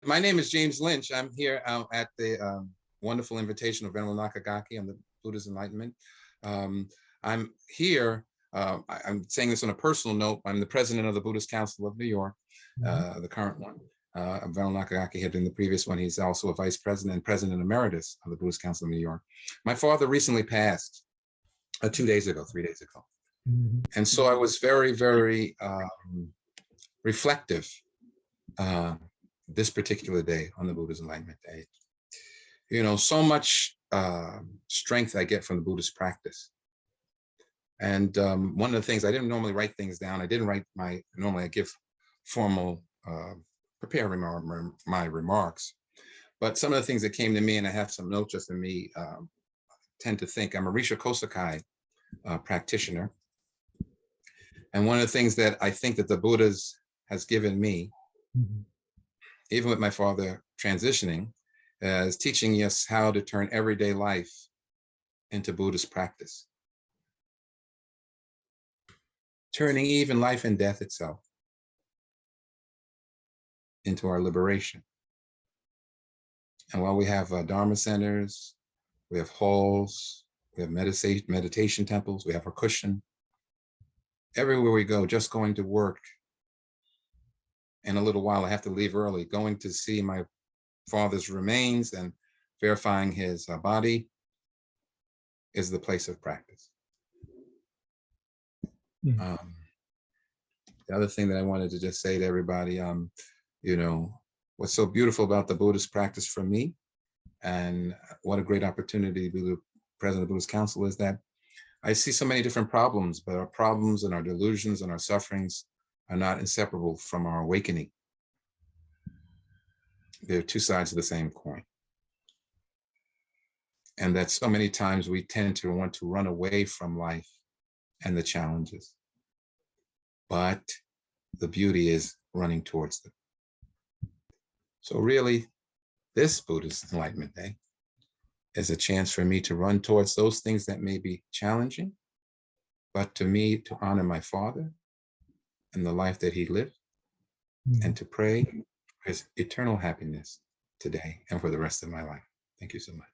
My name is James Lynch. I'm here at the wonderful invitation of Venerable Nakagaki on the Buddhist Enlightenment. I'm here, I'm saying this on a personal note. I'm the president of the Buddhist Council of New York, the current one. Venerable Nakagaki had been the previous one. He's also a vice president and president emeritus of the Buddhist Council of New York. My father recently passed 3 days ago. And so I was very, very reflective this particular day on the Buddhist Enlightenment Day. You know, so much strength I get from the Buddhist practice. And one of the things, I didn't normally write things down. I didn't write normally I give formal, prepare my remarks. But some of the things that came to me, and I have some notes just for me, tend to think, I'm a Risha Kosakai practitioner. And one of the things that I think that the Buddha's has given me, even with my father transitioning, is teaching us how to turn everyday life into Buddhist practice. Turning even life and death itself into our liberation. And while we have Dharma centers, we have halls, we have meditation temples, we have our cushion. Everywhere we go, just going to work. In a little while, I have to leave early, going to see my father's remains and verifying his body is the place of practice. The other thing that I wanted to just say to everybody, you know, what's so beautiful about the Buddhist practice for me, and what a great opportunity to be the president of the Buddhist Council, is that I see so many different problems, but our problems and our delusions and our sufferings are not inseparable from our awakening. They're two sides of the same coin. And that so many times we tend to want to run away from life and the challenges. But the beauty is running towards them. So really, this Buddhist Enlightenment Day is a chance for me to run towards those things that may be challenging, but to me, to honor my father and the life that he lived, and to pray for his eternal happiness today and for the rest of my life. Thank you so much.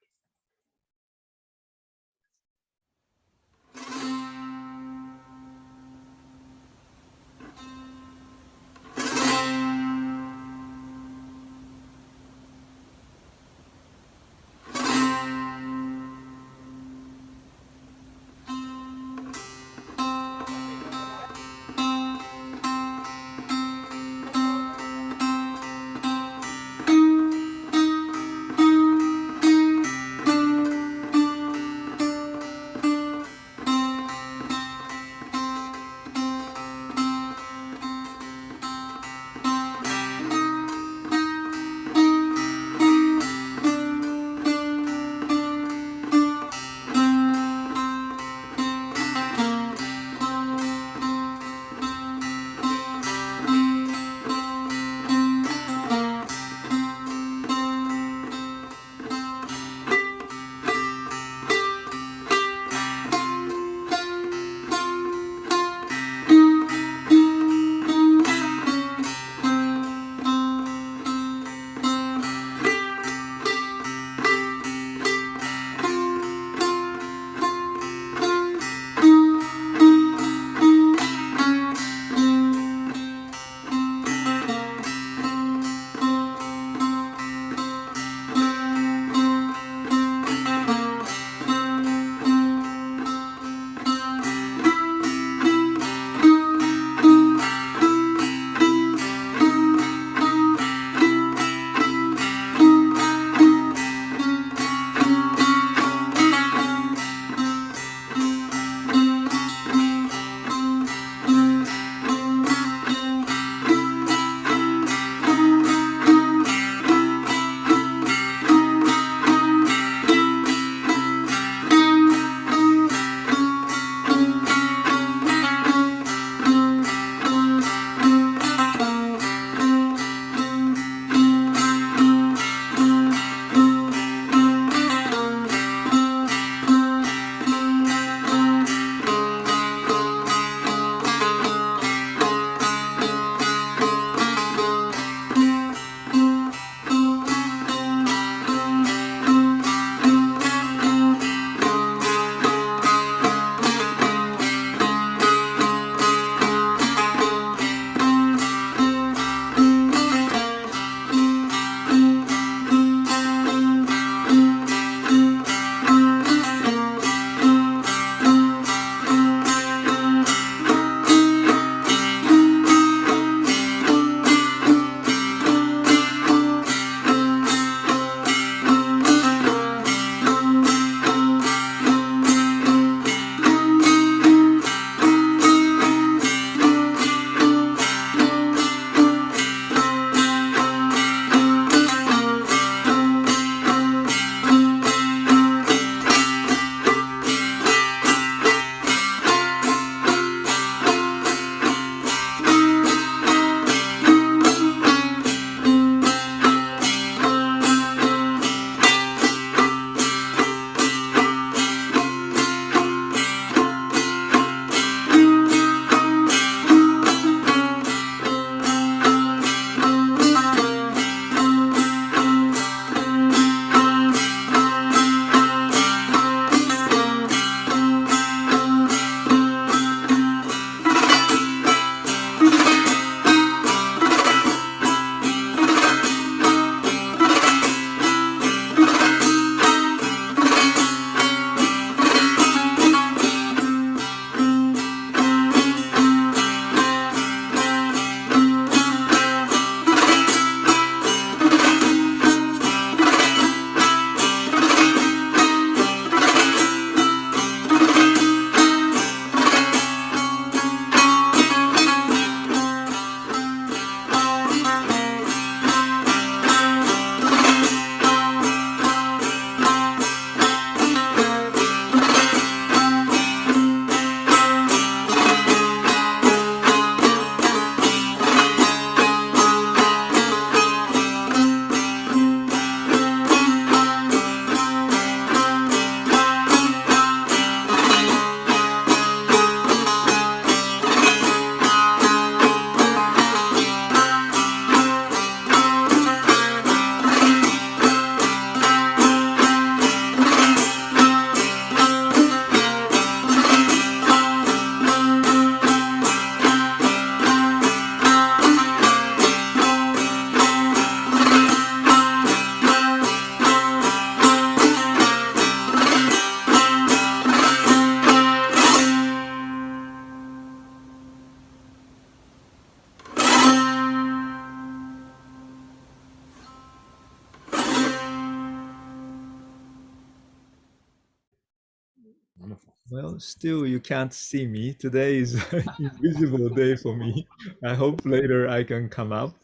Wonderful. Well, still you can't see me. Today is an invisible day for me. I hope later I can come up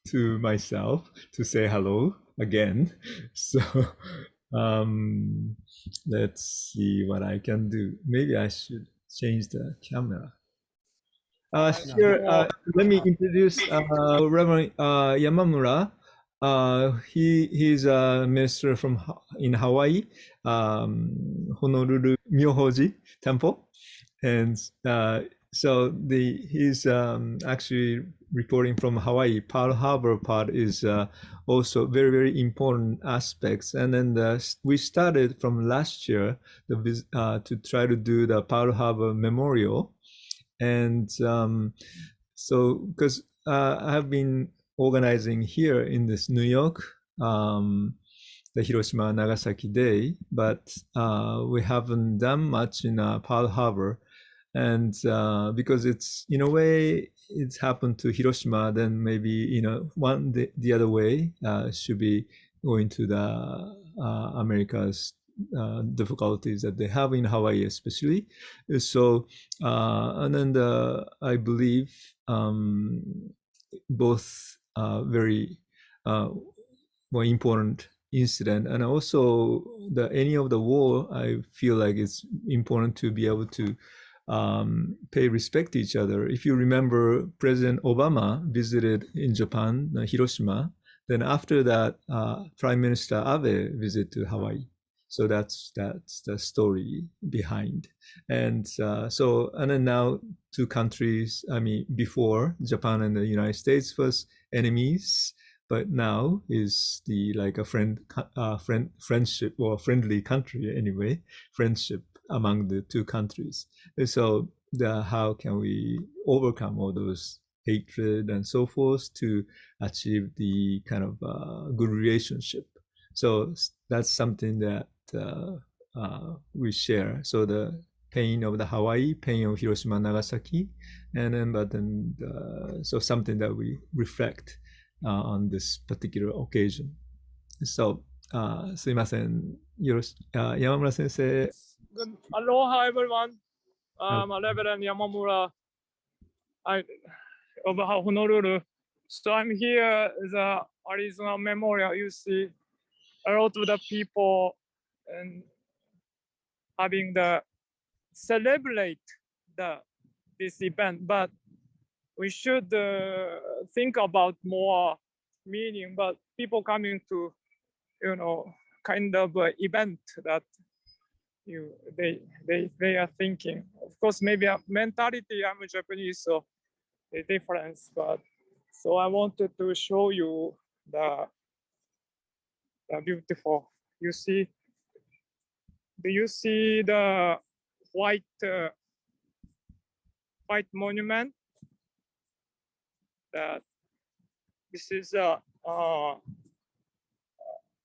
to myself to say hello again. So let's see what I can do. Maybe I should change the camera. Here, let me introduce Reverend Yamamura. He's a minister from in Hawaii, Honolulu Myohoji Temple, and so he's actually reporting from Hawaii. Pearl Harbor part is also very important aspects, and then we started from last year to try to do the Pearl Harbor Memorial. And so because I have been organizing here in this New York, the Hiroshima Nagasaki Day, but we haven't done much in Pearl Harbor. And because it's in a way it's happened to Hiroshima, then maybe the other way should be going to the America's difficulties that they have in Hawaii, especially. So, and then I believe both very more important incident, and also any of the war. I feel like it's important to be able to pay respect to each other. If you remember, President Obama visited in Japan, Hiroshima. Then after that, Prime Minister Abe visited to Hawaii. So that's the story behind. And and then now two countries. I mean, before Japan and the United States was enemies, but now is like a friendship or friendly country anyway, friendship among the two countries. So how can we overcome all those hatred and so forth to achieve the kind of good relationship? So that's something that we share. So the pain of the Hawaii, pain of Hiroshima, Nagasaki, and then so something that we reflect on this particular occasion. So すいません。山村先生。Good. Aloha, everyone. Reverend Yamamura of Honolulu. So I'm here at the Arizona Memorial. You see a lot of the people and having the celebrate this event, but we should think about more meaning. But people coming to, kind of event that they are thinking. Of course, maybe a mentality. I'm Japanese, so the difference. But so I wanted to show you the beautiful. You see, do you see the white monument? That this is a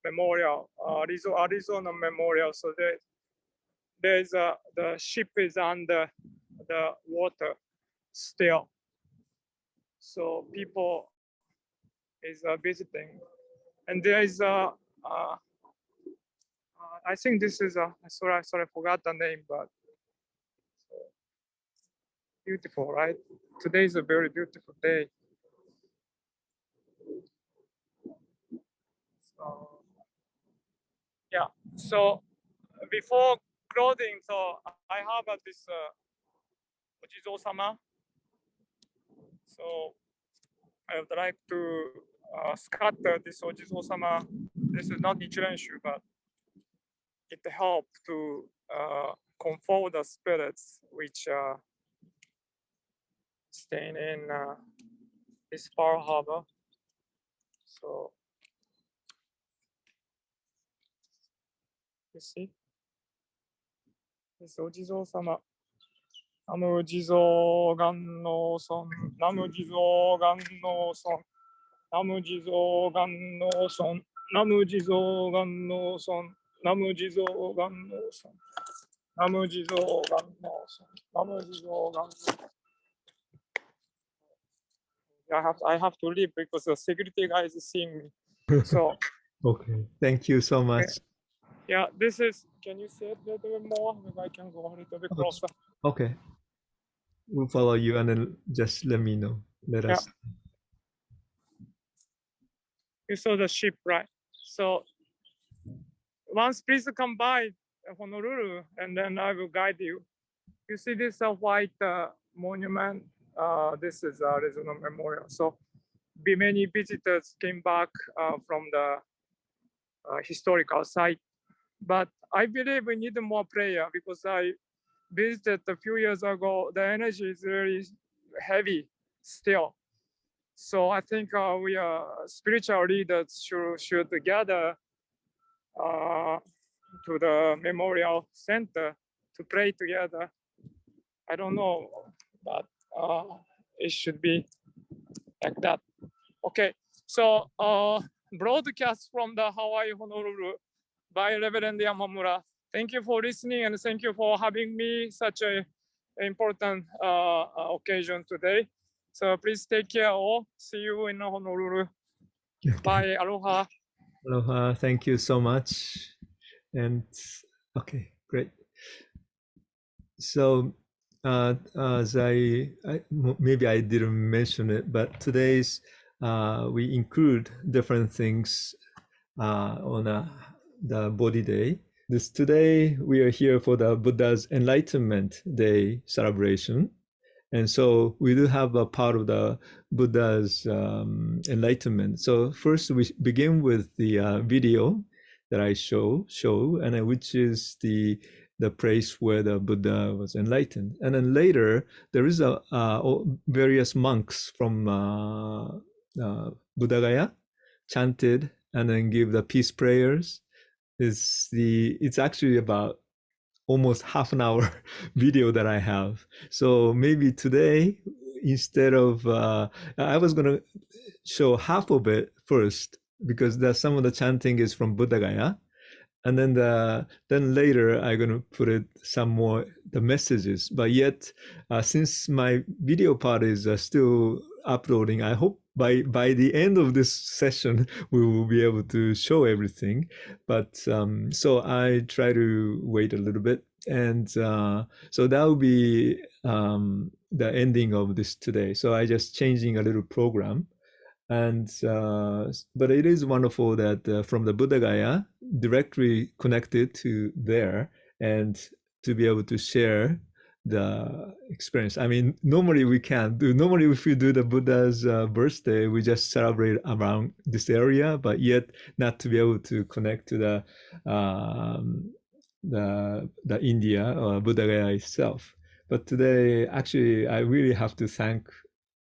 memorial, Arizona Memorial. So there's the ship is under the water still. So people is visiting, and there is I think this is sorry, I forgot the name, but beautiful, right? Today is a very beautiful day. So yeah. So before closing, so I have this Ojizo-sama. So I would like to scatter this Ojizo-sama. This is not Nichirenshu, but it helped to comfort the spirits which are staying in this Pearl Harbor. So you see, this Ojizo-sama. Namu Jizo Ganno Son, Namu Jizo Ganno Son, Namu Jizo Ganno Son, Namu Jizo Ganno Son, Namu Jizo Ganno Son, Namu Jizo Ganno Son, Namu Jizo Ganno. I have to leave because the security guy is seeing me. So okay, thank you so much. Yeah, this is, can you say it a little bit more? Maybe I can go a little bit closer. Okay. We'll follow you and then just let me know. Let us. You saw the ship, right? So once please come by Honolulu and then I will guide you. You see this white monument? This is a Arizona memorial. So many visitors came back from the historical site. But I believe we need more prayer because I visited a few years ago. The energy is very heavy still. So I think we are spiritual leaders should gather to the memorial center to pray together. I don't know, but it should be like that. Okay, so broadcast from the Hawaii Honolulu by Reverend Yamamura. Thank you for listening and thank you for having me such a important occasion today. So please take care all. See you in Honolulu. Bye, aloha. Aloha, thank you so much. And okay, great. So as maybe I didn't mention it, but today's we include different things on the Bodhi Day. Today we are here for the Buddha's Enlightenment Day celebration. And so we do have a part of the Buddha's enlightenment. So first we begin with the video that I show, and which is the place where the Buddha was enlightened. And then later there is various monks from Buddhagaya chanted and then give the peace prayers. It's actually about almost half an hour video that I have. So maybe today, instead of, I was going to show half of it first because some of the chanting is from Buddhagaya. And then later I'm going to put some more the messages. But yet, since my video part is still uploading, I hope by the end of this session we will be able to show everything. But so I try to wait a little bit, and so that will be the ending of this today. So I just changing a little program. And but it is wonderful that from the Buddhagaya directly connected to there and to be able to share the experience. I mean, normally we can't do. Normally, if we do the Buddha's birthday, we just celebrate around this area, but yet not to be able to connect to the India or Buddhagaya itself. But today, actually, I really have to thank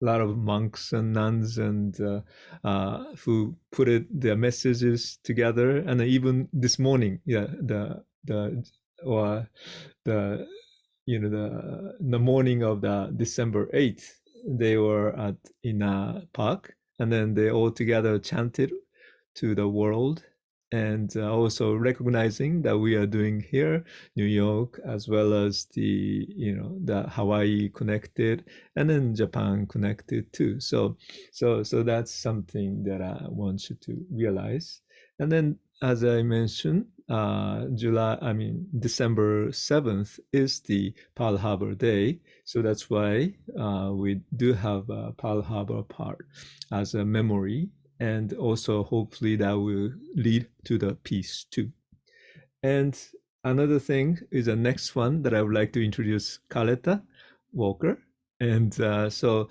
a lot of monks and nuns and who put their messages together. And even this morning, the morning of the December 8th, they were in a park, and then they all together chanted to the world, and also recognizing that we are doing here New York as well as the Hawaii connected, and then Japan connected too. So that's something that I want you to realize. And then, as I mentioned, December 7th is the Pearl Harbor Day. So that's why we do have a Pearl Harbor part as a memory. And also, hopefully, that will lead to the peace too. And another thing is the next one that I would like to introduce, Carletta Walker. And so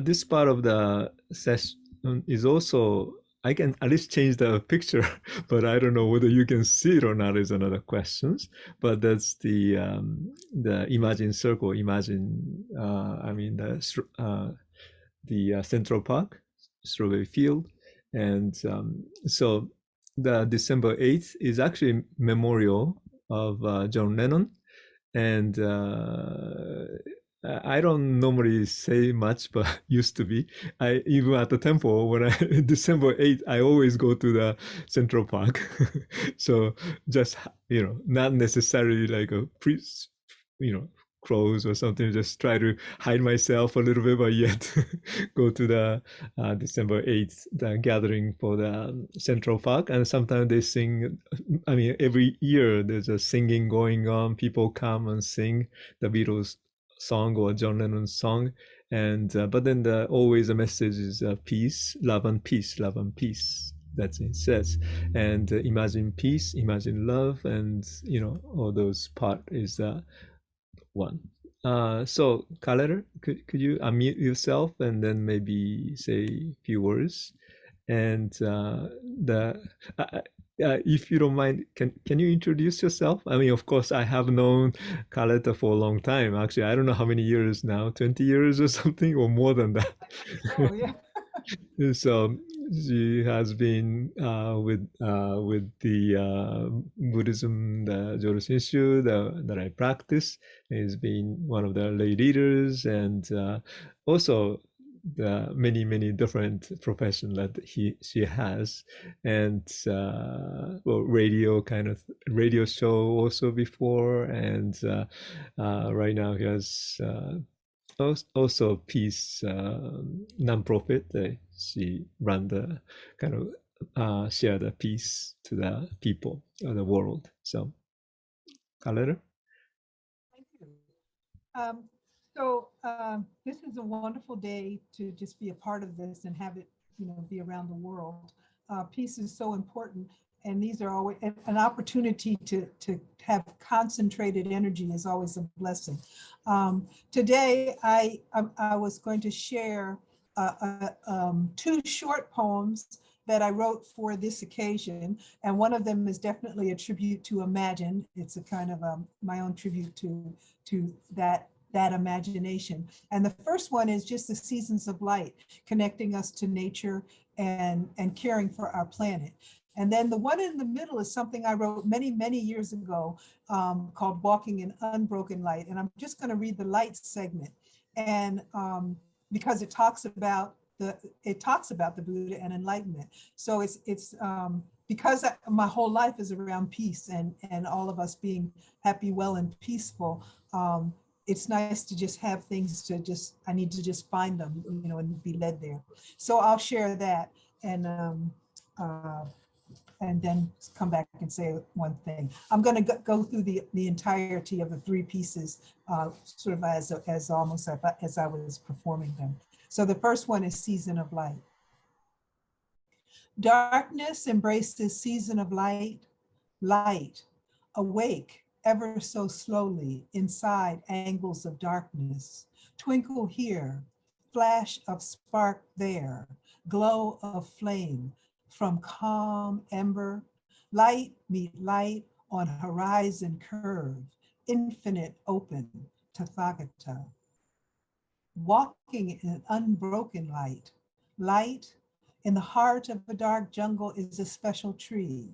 this part of the session is also, I can at least change the picture, but I don't know whether you can see it or not is another question. But that's the Imagine Circle, the Central Park, Strawberry Field. And so the December 8th is actually memorial of John Lennon. And I don't normally say much, but used to be. Even at the temple, when December 8th, I always go to the Central Park. So just, not necessarily like a priest, clothes or something, just try to hide myself a little bit, but yet go to the December 8th the gathering for the Central Park. And sometimes they sing, I mean, every year there's a singing going on. People come and sing the Beatles song or John Lennon's song. And but then always the message is peace, love and peace, love and peace. That's it says. And imagine peace, imagine love, and all those part is one. So Carletta, could you unmute yourself and then maybe say a few words? And if you don't mind, can you introduce yourself? I mean, of course, I have known Carletta for a long time. Actually, I don't know how many years now, 20 years or something, or more than that. Oh, yeah. So she has been with the Buddhism, the Jodo Shinshu that I practice. Has been one of the lay leaders, and also the many different professions that she has, and radio show also before, and right now he has also peace non-profit. She run the kind of share the peace to the people of the world. So, Carletta? Thank you. This is a wonderful day to just be a part of this and have it, be around the world. Peace is so important, and these are always an opportunity to have concentrated energy is always a blessing. Today, I was going to share two short poems that I wrote for this occasion, and one of them is definitely a tribute to Imagine. It's a kind of my own tribute to that imagination. And the first one is just the seasons of light, connecting us to nature and caring for our planet. And then the one in the middle is something I wrote many years ago called Walking in Unbroken Light. And I'm just going to read the light segment, and because it talks about the Buddha and enlightenment. So it's because my whole life is around peace and all of us being happy, well, and peaceful. It's nice to just have things I need to just find them, and be led there. So I'll share that and then come back and say one thing. I'm going to go through the entirety of the three pieces, sort of as almost as I was performing them. So the first one is Season of Light. Darkness embraces season of light, light, awake ever so slowly inside angles of darkness. Twinkle here, flash of spark there, glow of flame from calm ember. Light meet light on horizon curve, infinite open, Tathagata. Walking in an unbroken light, light in the heart of a dark jungle is a special tree.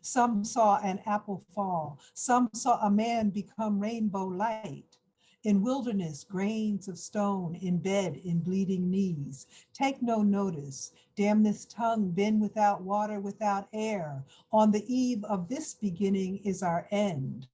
Some saw an apple fall. Some saw a man become rainbow light. In wilderness, grains of stone in bed in bleeding knees. Take no notice. Damn this tongue, been without water, without air. On the eve of this beginning is our end.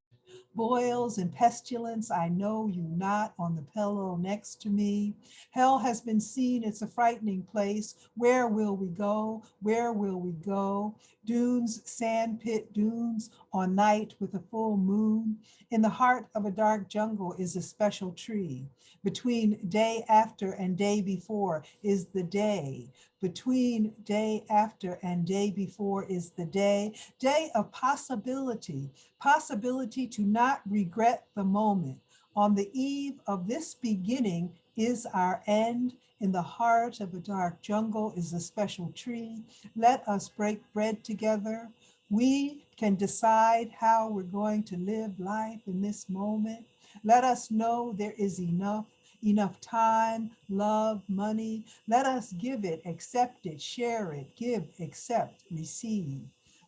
Boils and pestilence, I know you not on the pillow next to me. Hell has been seen, it's a frightening place. Where will we go? Where will we go? Dunes, sand pit dunes, on night with a full moon. In the heart of a dark jungle is a special tree. Between day after and day before is the day. Between day after and day before is the day of possibility, possibility to not regret the moment. On the eve of this beginning is our end. In the heart of a dark jungle is a special tree. Let us break bread together. We can decide how we're going to live life in this moment. Let us know there is enough time, love, money. Let us give it, accept it, share it, give, accept, receive.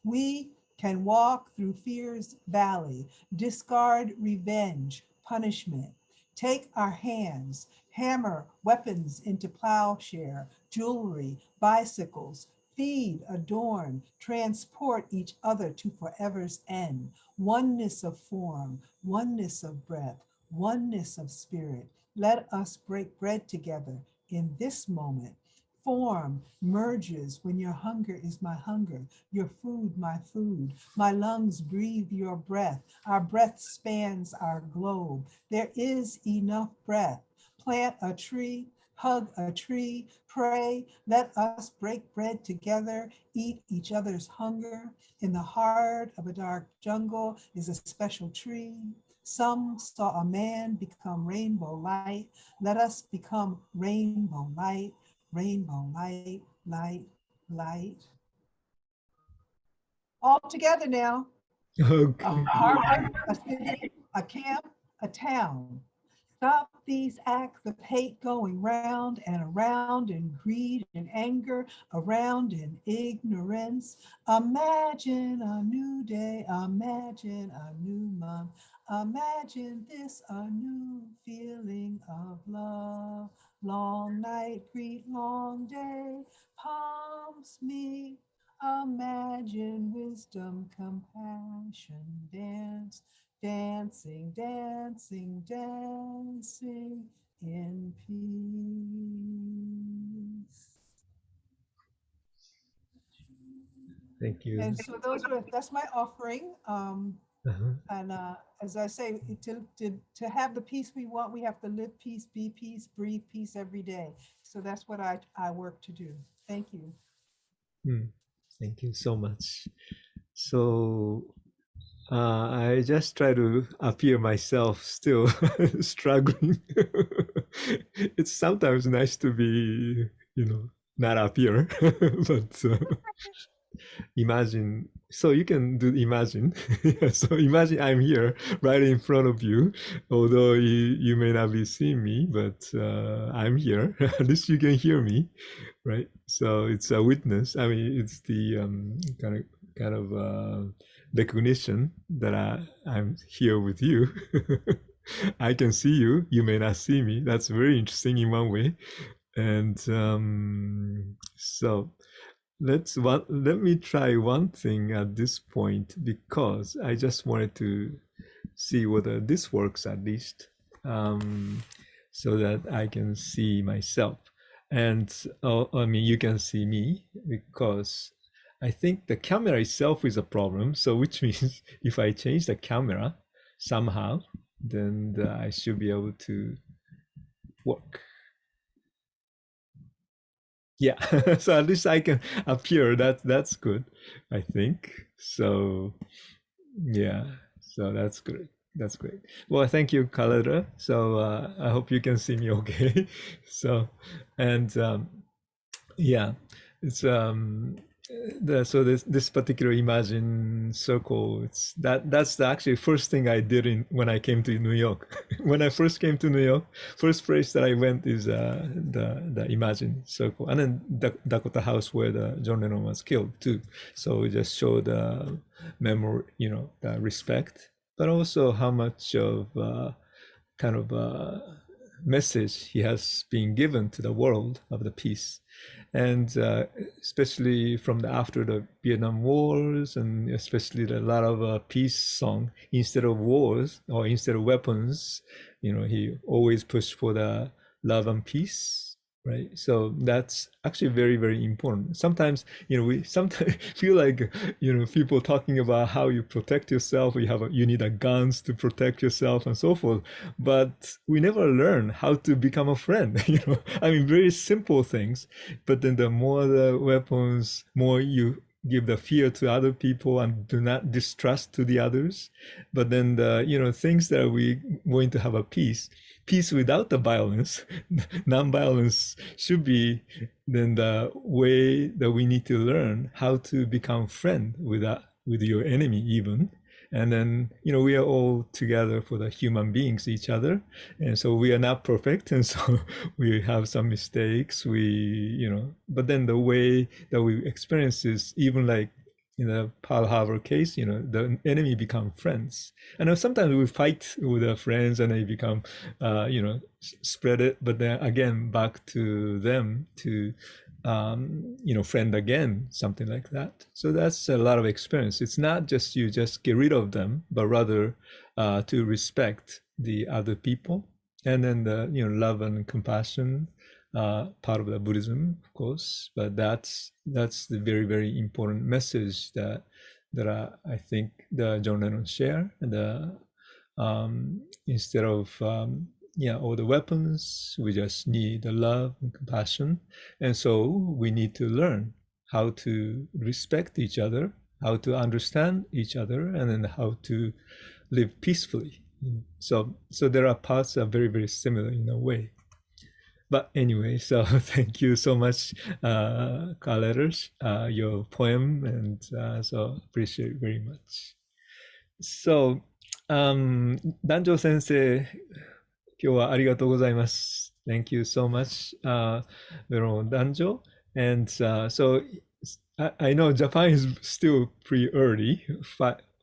We can walk through fear's valley, discard revenge, punishment. Take our hands, hammer weapons into plowshare, jewelry, bicycles, feed, adorn, transport each other to forever's end. Oneness of form, oneness of breath, oneness of spirit. Let us break bread together in this moment. Form merges when your hunger is my hunger, your food my food. My lungs breathe your breath. Our breath spans our globe. There is enough breath. Plant a tree, hug a tree, pray. Let us break bread together, eat each other's hunger. In the heart of a dark jungle is a special tree. Some saw a man become rainbow light. Let us become rainbow light. Rainbow light, light, light. All together now. Okay. A harbor, a city, a camp, a town. Stop these acts of hate going round and around in greed and anger, around in ignorance. Imagine a new day, imagine a new month. Imagine this, a new feeling of love. Long night, greet long day, palms meet. Imagine wisdom, compassion, dance, dancing, dancing, dancing in peace. Thank you. And so that's my offering. And as I say, to have the peace we want, we have to live peace, be peace, breathe peace every day. So that's what I work to do. Thank you. Thank you so much. So I just try to appear myself, still struggling. It's sometimes nice to be, not appear, but imagine. So you can do imagine. So imagine I'm here right in front of you, although you may not be seeing me, but I'm here. At least you can hear me, right? So it's a witness. I mean, it's the kind of recognition that I'm here with you. I can see you. You may not see me. That's very interesting in one way. And so let me try one thing at this point, because I just wanted to see whether this works at least, so that I can see myself. And I mean, you can see me, because I think the camera itself is a problem. So which means if I change the camera somehow, then I should be able to work. Yeah, so at least I can appear. That's good, I think. So yeah, so that's good. That's great. Well, thank you, Carletta. So I hope you can see me okay. So, and yeah, it's so this particular Imagine circle, that's the actually first thing I did when I came to New York. When I first came to New York, first place that I went is the Imagine circle, and then the Dakota House where the John Lennon was killed too. So we just show the memory, the respect, but also how much of kind of message he has been given to the world of the peace. And especially from after the Vietnam Wars, and especially a lot of peace song, instead of wars or instead of weapons, he always pushed for the love and peace, right? So that's actually very, very important. Sometimes, we sometimes feel like, people talking about how you protect yourself, you need a guns to protect yourself and so forth, but we never learn how to become a friend. I mean, very simple things, but then the more the weapons, more you give the fear to other people and do not distrust to the others. But then things that we going to have a peace without the violence, non-violence should be then the way that we need to learn how to become friend with your enemy even. And then, we are all together for the human beings, each other. And so we are not perfect. And so we have some mistakes. But then the way that we experience is even like in the Pearl Harbor case, the enemy become friends. And sometimes we fight with our friends and they become, spread it. But then again, back to them to, friend again, something like that. So that's a lot of experience. It's not just you just get rid of them, but rather to respect the other people, and then the love and compassion, part of the Buddhism, of course. But that's the very, very important message that I think the John Lennon share. And instead of all the weapons, we just need the love and compassion. And so we need to learn how to respect each other, how to understand each other, and then how to live peacefully. So there are parts that are very, very similar in a way. But anyway, so thank you so much, Carletta, your poem, and so appreciate it very much. So, Danjo sensei, 今日はありがとうございます. Thank you so much, Danjo. And so I know Japan is still pretty early.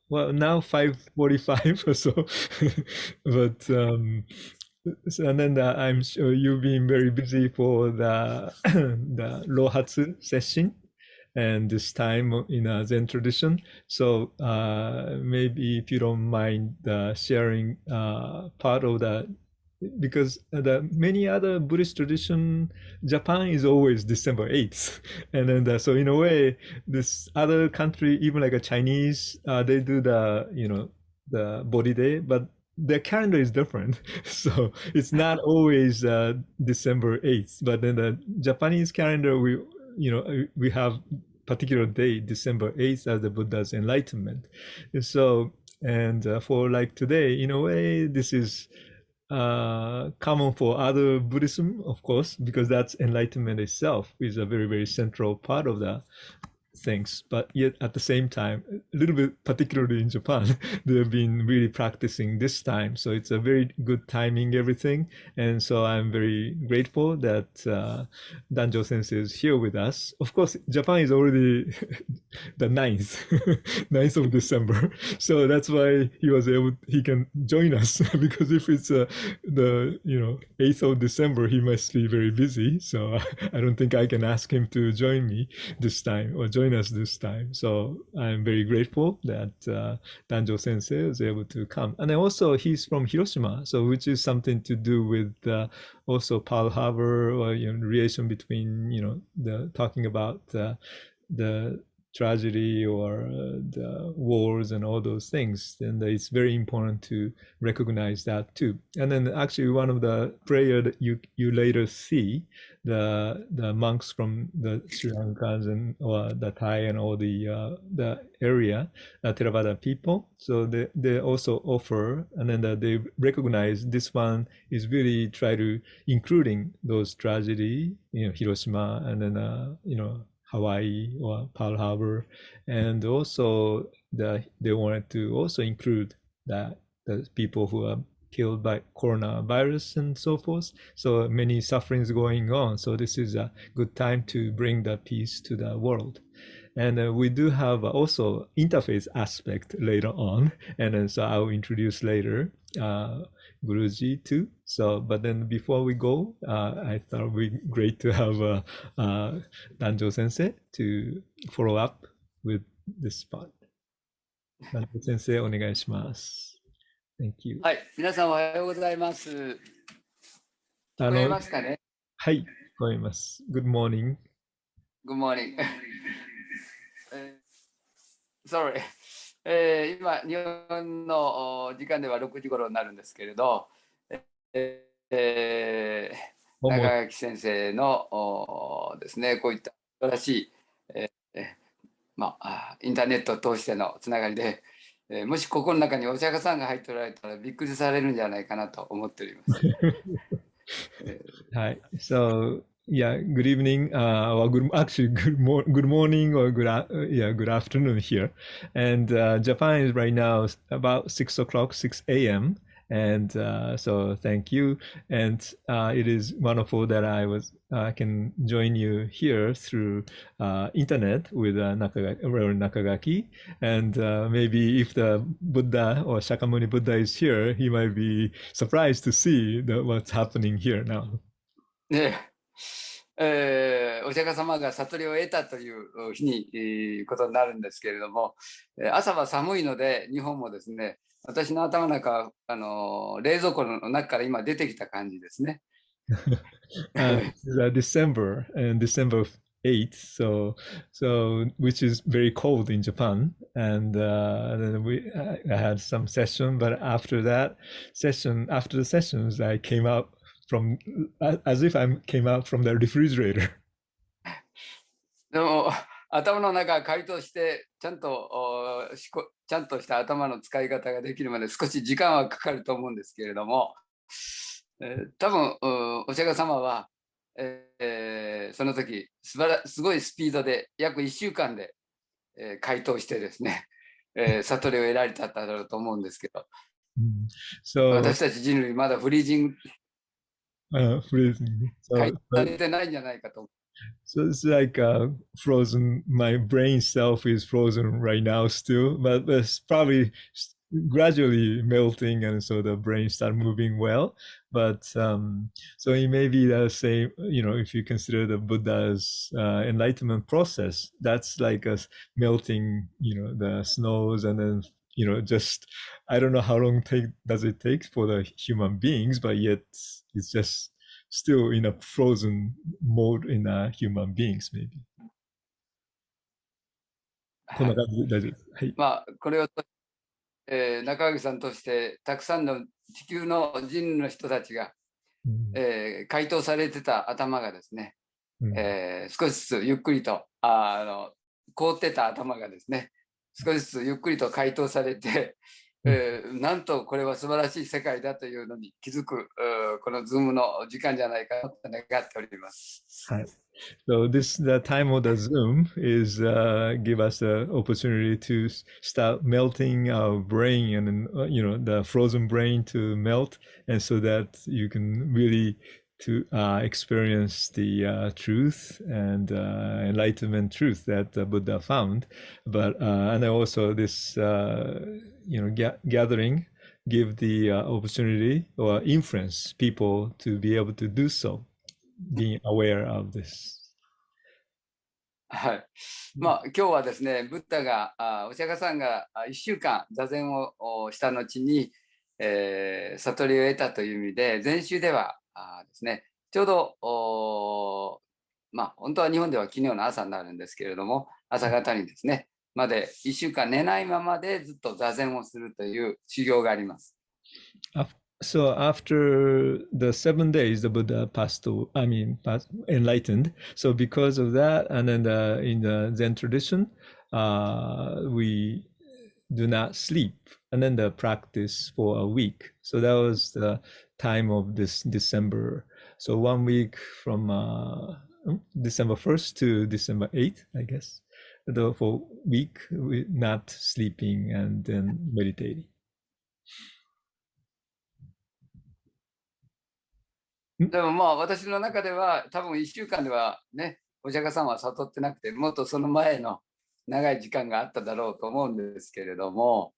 Well, now 5:45 or so. But and then I'm sure you've been very busy for the Rohatsu session, and this time in a Zen tradition. So maybe if you don't mind sharing part of that, because the many other Buddhist tradition, Japan is always December 8th. And then so in a way, this other country, even like a Chinese, they do the Bodhi day, but their calendar is different. So it's not always December 8th, but then the Japanese calendar, we have particular day, December 8th, as the Buddha's enlightenment. So, and for like today, in a way, this is common for other Buddhism, of course, because that's enlightenment itself is a very, very central part of the things. But yet at the same time, a little bit, particularly in Japan, they've been really practicing this time. So it's a very good timing, everything. And so I'm very grateful that Danjo Sensei is here with us. Of course, Japan is already the 9th of December. So that's why he can join us, because if it's the 8th of December, he must be very busy. So I don't think I can ask him to join me this time or join us this time. So I'm very grateful that Danjo Sensei was able to come. And then also he's from Hiroshima, so which is something to do with also Pearl Harbor, or relation between the talking about the tragedy or the wars and all those things. And it's very important to recognize that too. And then actually one of the prayer that you later see, the monks from the Sri Lankans and or the Thai and all the area, Theravada people, so they also offer, and then they recognize this one is really try to including those tragedy, Hiroshima, and then Hawaii or Pearl Harbor, and also they wanted to also include the people who are killed by coronavirus and so forth. So many sufferings going on. So this is a good time to bring the peace to the world. And we do have also interfaith aspect later on, and then so I'll introduce later Guruji too. So, but then before we go, I thought it would be great to have Danjo Sensei to follow up with this part. Danjo Sensei, お願いします。Thank you. はい、皆さんおはようございます。聞こえますかね？はい、聞こえます。Good morning. Good morning. Sorry. 今、日本の時間では6時頃になるんですけれど、中垣先生のですね、こういった素晴らしい、インターネットを通してのつながりで、もしここの中にお釈迦さんが入っておられたらびっくりされるんじゃないかなと思っております。はい。So, yeah, good evening, or good morning or good afternoon here. And Japan is right now about 6 o'clock, 6 a.m. And so thank you. And it is wonderful that I can join you here through internet with Nakagaki. And maybe if the Buddha or Shakyamuni Buddha is here, he might be surprised to see what's happening here now. お釈迦様が悟りを得たという日に、ことになるんですけれども、朝は寒いので日本もですね、私の頭の中は冷蔵庫の中から今出てきた感じですね。December and December 8th, so which is very cold in Japan, and then I had some session, but after the sessions, I came out from as if I came out from the refrigerator. でも頭の中が解凍してちゃんとした頭の使い方ができるまで少し時間はかかると思うんですけれども、多分お釈迦様は、その時すごいスピードで約1週間で、解凍してですね、悟りを得られたんだろうと思うんですけど、私たち人類まだフリージング解凍されてないんじゃないかと。So it's like frozen. My brain self is frozen right now still, but it's probably gradually melting, and so the brain start moving well. But so it may be the same. If you consider the Buddha's enlightenment process, that's like a melting. The snows, and then just I don't know how long does it take for the human beings, but yet it's just still in a frozen mode in human beings, maybe. こんな感じで大丈夫です。はい。まあこれを、中垣さんとしてたくさんの地球の人類の人たちが、解凍されてた頭がですね、少しずつゆっくりと凍ってた頭がですね、少しずつゆっくりと解凍されて、なんとこれは素晴らしい世界だというのに気づくこのズームの時間じゃないかと願っております。はい。So the time of the Zoom is give us the opportunity to start melting our brain and the frozen brain to melt, and so that you can really to experience the truth and enlightenment truth that the Buddha found. But and also this gathering give the opportunity or influence people to be able to do so, being aware of this. はい。まあ今日はですね、ブッダがお釈迦さんが1週間座禅をした後に、悟りを得たという意味で、前週ではですね、ちょうどまあ本当は日本では昨日の朝になるんですけれども、朝方にですね、まで1週間寝ないままでずっと座禅をするという修行があります。So after the 7 days, the Buddha enlightened. So because of that, and then in the Zen tradition, we do not sleep, and then the practice for a week. So that was the time of this December. So 1 week from December 1st to December 8th, I guess. For a week, not sleeping and then meditating. でもまあ私の中では多分1週間ではね、お釈迦さんは悟ってなくて、もっとその前の長い時間があっただろうと思うんですけれども、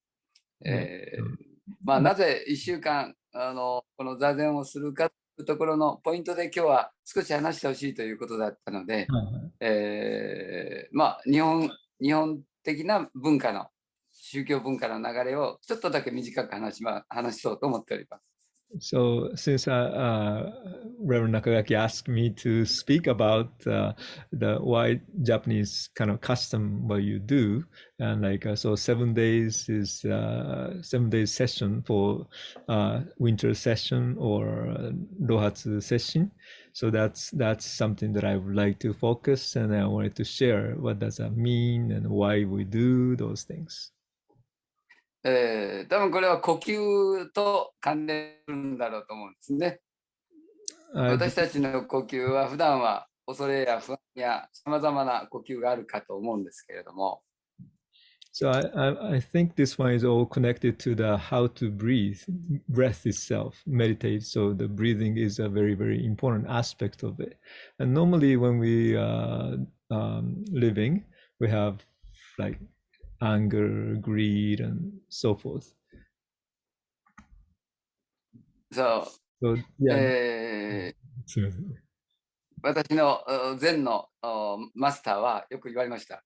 まあなぜ1週間この座禅をするかというところのポイントで今日は少し話してほしいということだったので、まあ日本的な文化の宗教文化の流れをちょっとだけ短く話そうと思っております。So since Reverend Nakagaki asked me to speak about the why Japanese kind of custom what you do, and so 7 days is 7 days session for winter session or Rohatsu session. So that's something that I would like to focus, and I wanted to share what does that mean and why we do those things. 多分これは呼吸と関連するんだろうと思うんですね。私たちの呼吸は普段は恐れや不安やさまざまな呼吸があるかと思うんですけれども。So I think this one is all connected to the how to breath itself, meditate. So the breathing is a very, very important aspect of it. And normally when we living, we have like anger, greed, and so forth. So, 私の禅のマスターはよく言われました。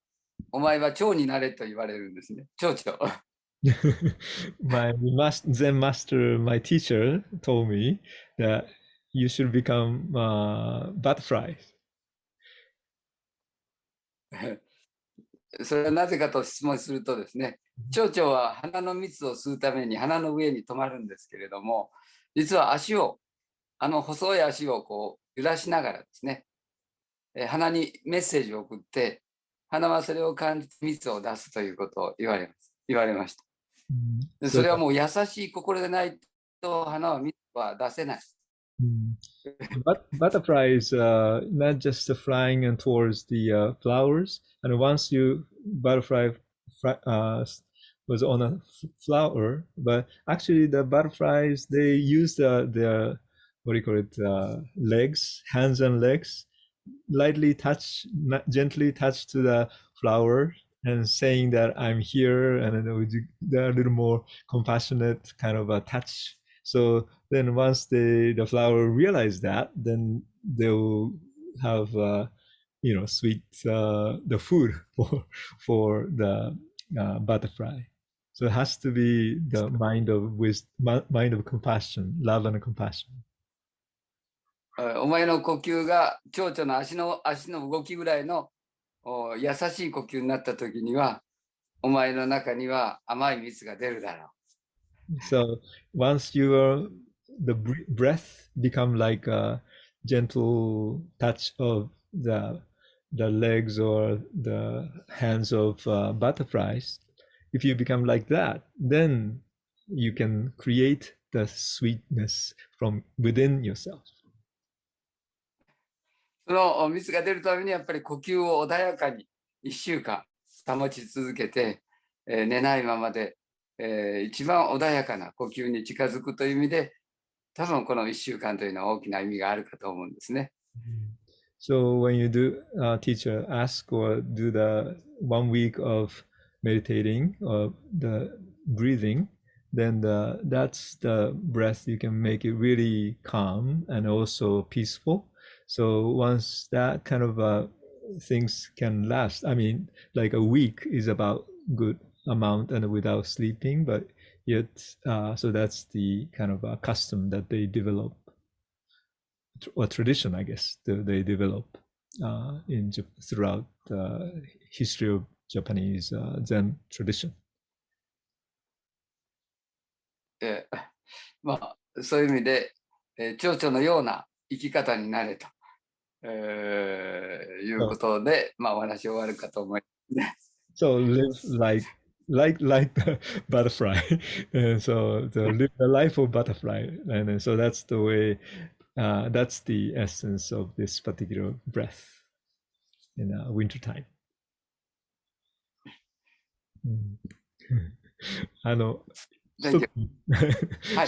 お前は蝶になれと言われるんですね。蝶々。My Zen master, my teacher, told me that you should become butterfly. それはなぜかと質問するとですね、蝶々は花の蜜を吸うために花の上に止まるんですけれども、実は足を、細い足をこう揺らしながらですね、花にメッセージを送って、花はそれを感じて蜜を出すということを言われました。でそれはもう優しい心でないと花は蜜は出せない。But butterfly is not just flying and towards the flowers. And once butterfly was on a flower, but actually the butterflies, they use their what do you call it, legs, hands and legs, gently touch to the flower and saying that I'm here, and they're a little more compassionate kind of a touch. So then once the flower realize that, then they'll have sweet the food for the butterfly. So it has to be the mind of compassion, love and compassion. お前の呼吸が蝶々の足の動きぐらいの優しい呼吸になった時には、お前の中には甘い蜜が出るだろう。So once the breath become like a gentle touch of the legs or the hands of butterflies, if you become like that, then you can create the sweetness from within yourself. その蜜が出るためにやっぱり呼吸を穏やかに1週間保ち続けて、寝ないままで、一番穏やかな呼吸に近づくという意味で、多分この1週間というのは大きな意味があるかと思うんですね。So when you do teacher ask or do the 1 week of meditating or the breathing, then that's the breath. You can make it really calm and also peaceful. So once that kind of things can last, I mean, like a week is about good amount and without sleeping, but yet, so that's the kind of custom that they develop, or tradition, I guess, they develop throughout the history of Japanese Zen tradition. まあ、そういう意味で、蝶々のような生き方になれと、いうことで、まあ、お話を終わるかと思いますね。So live like the butterfly, and so live the life of butterfly, and then, so that's the way, that's the essence of this particular breath in winter time. Thank you. はい、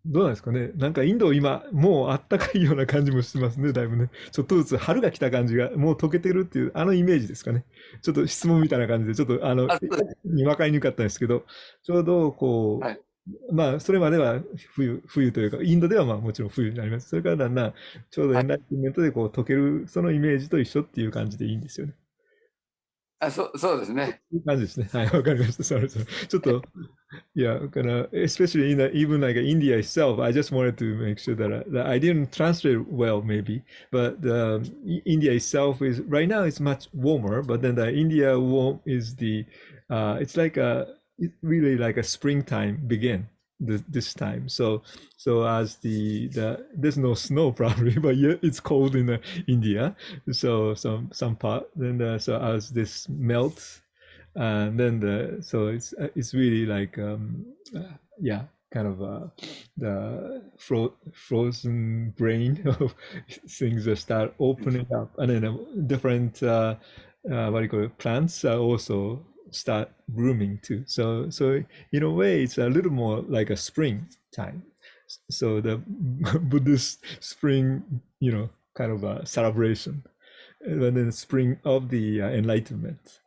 どうなんですかね。なんかインド今もうあったかいような感じもしてますね、だいぶね。ちょっとずつ春が来た感じがもう溶けてるっていうイメージですかね。ちょっと質問みたいな感じで、ちょっと分かりにくかったんですけど、ちょうどこう、はい、まあそれまでは冬というか、インドではまあもちろん冬になります。それからだんだんちょうどエンライトメントでこう溶けるそのイメージと一緒っていう感じでいいんですよね。そうですね。いい感じですね。はい、わかりました。ちょっと、yeah, especially even like India itself, I just wanted to make sure that I didn't translate well, maybe, but India itself is, right now it's much warmer, but then the India warm is it's like really like a springtime begin this time. So as there's no snow probably, but yeah, it's cold in India. So some part, then so as this melts, and then so it's really like yeah, kind of the frozen brain of things that start opening up, and then different what do you call it, plants are also start blooming too. So in a way, it's a little more like a spring time. So the Buddhist spring, kind of a celebration, and then the spring of the enlightenment,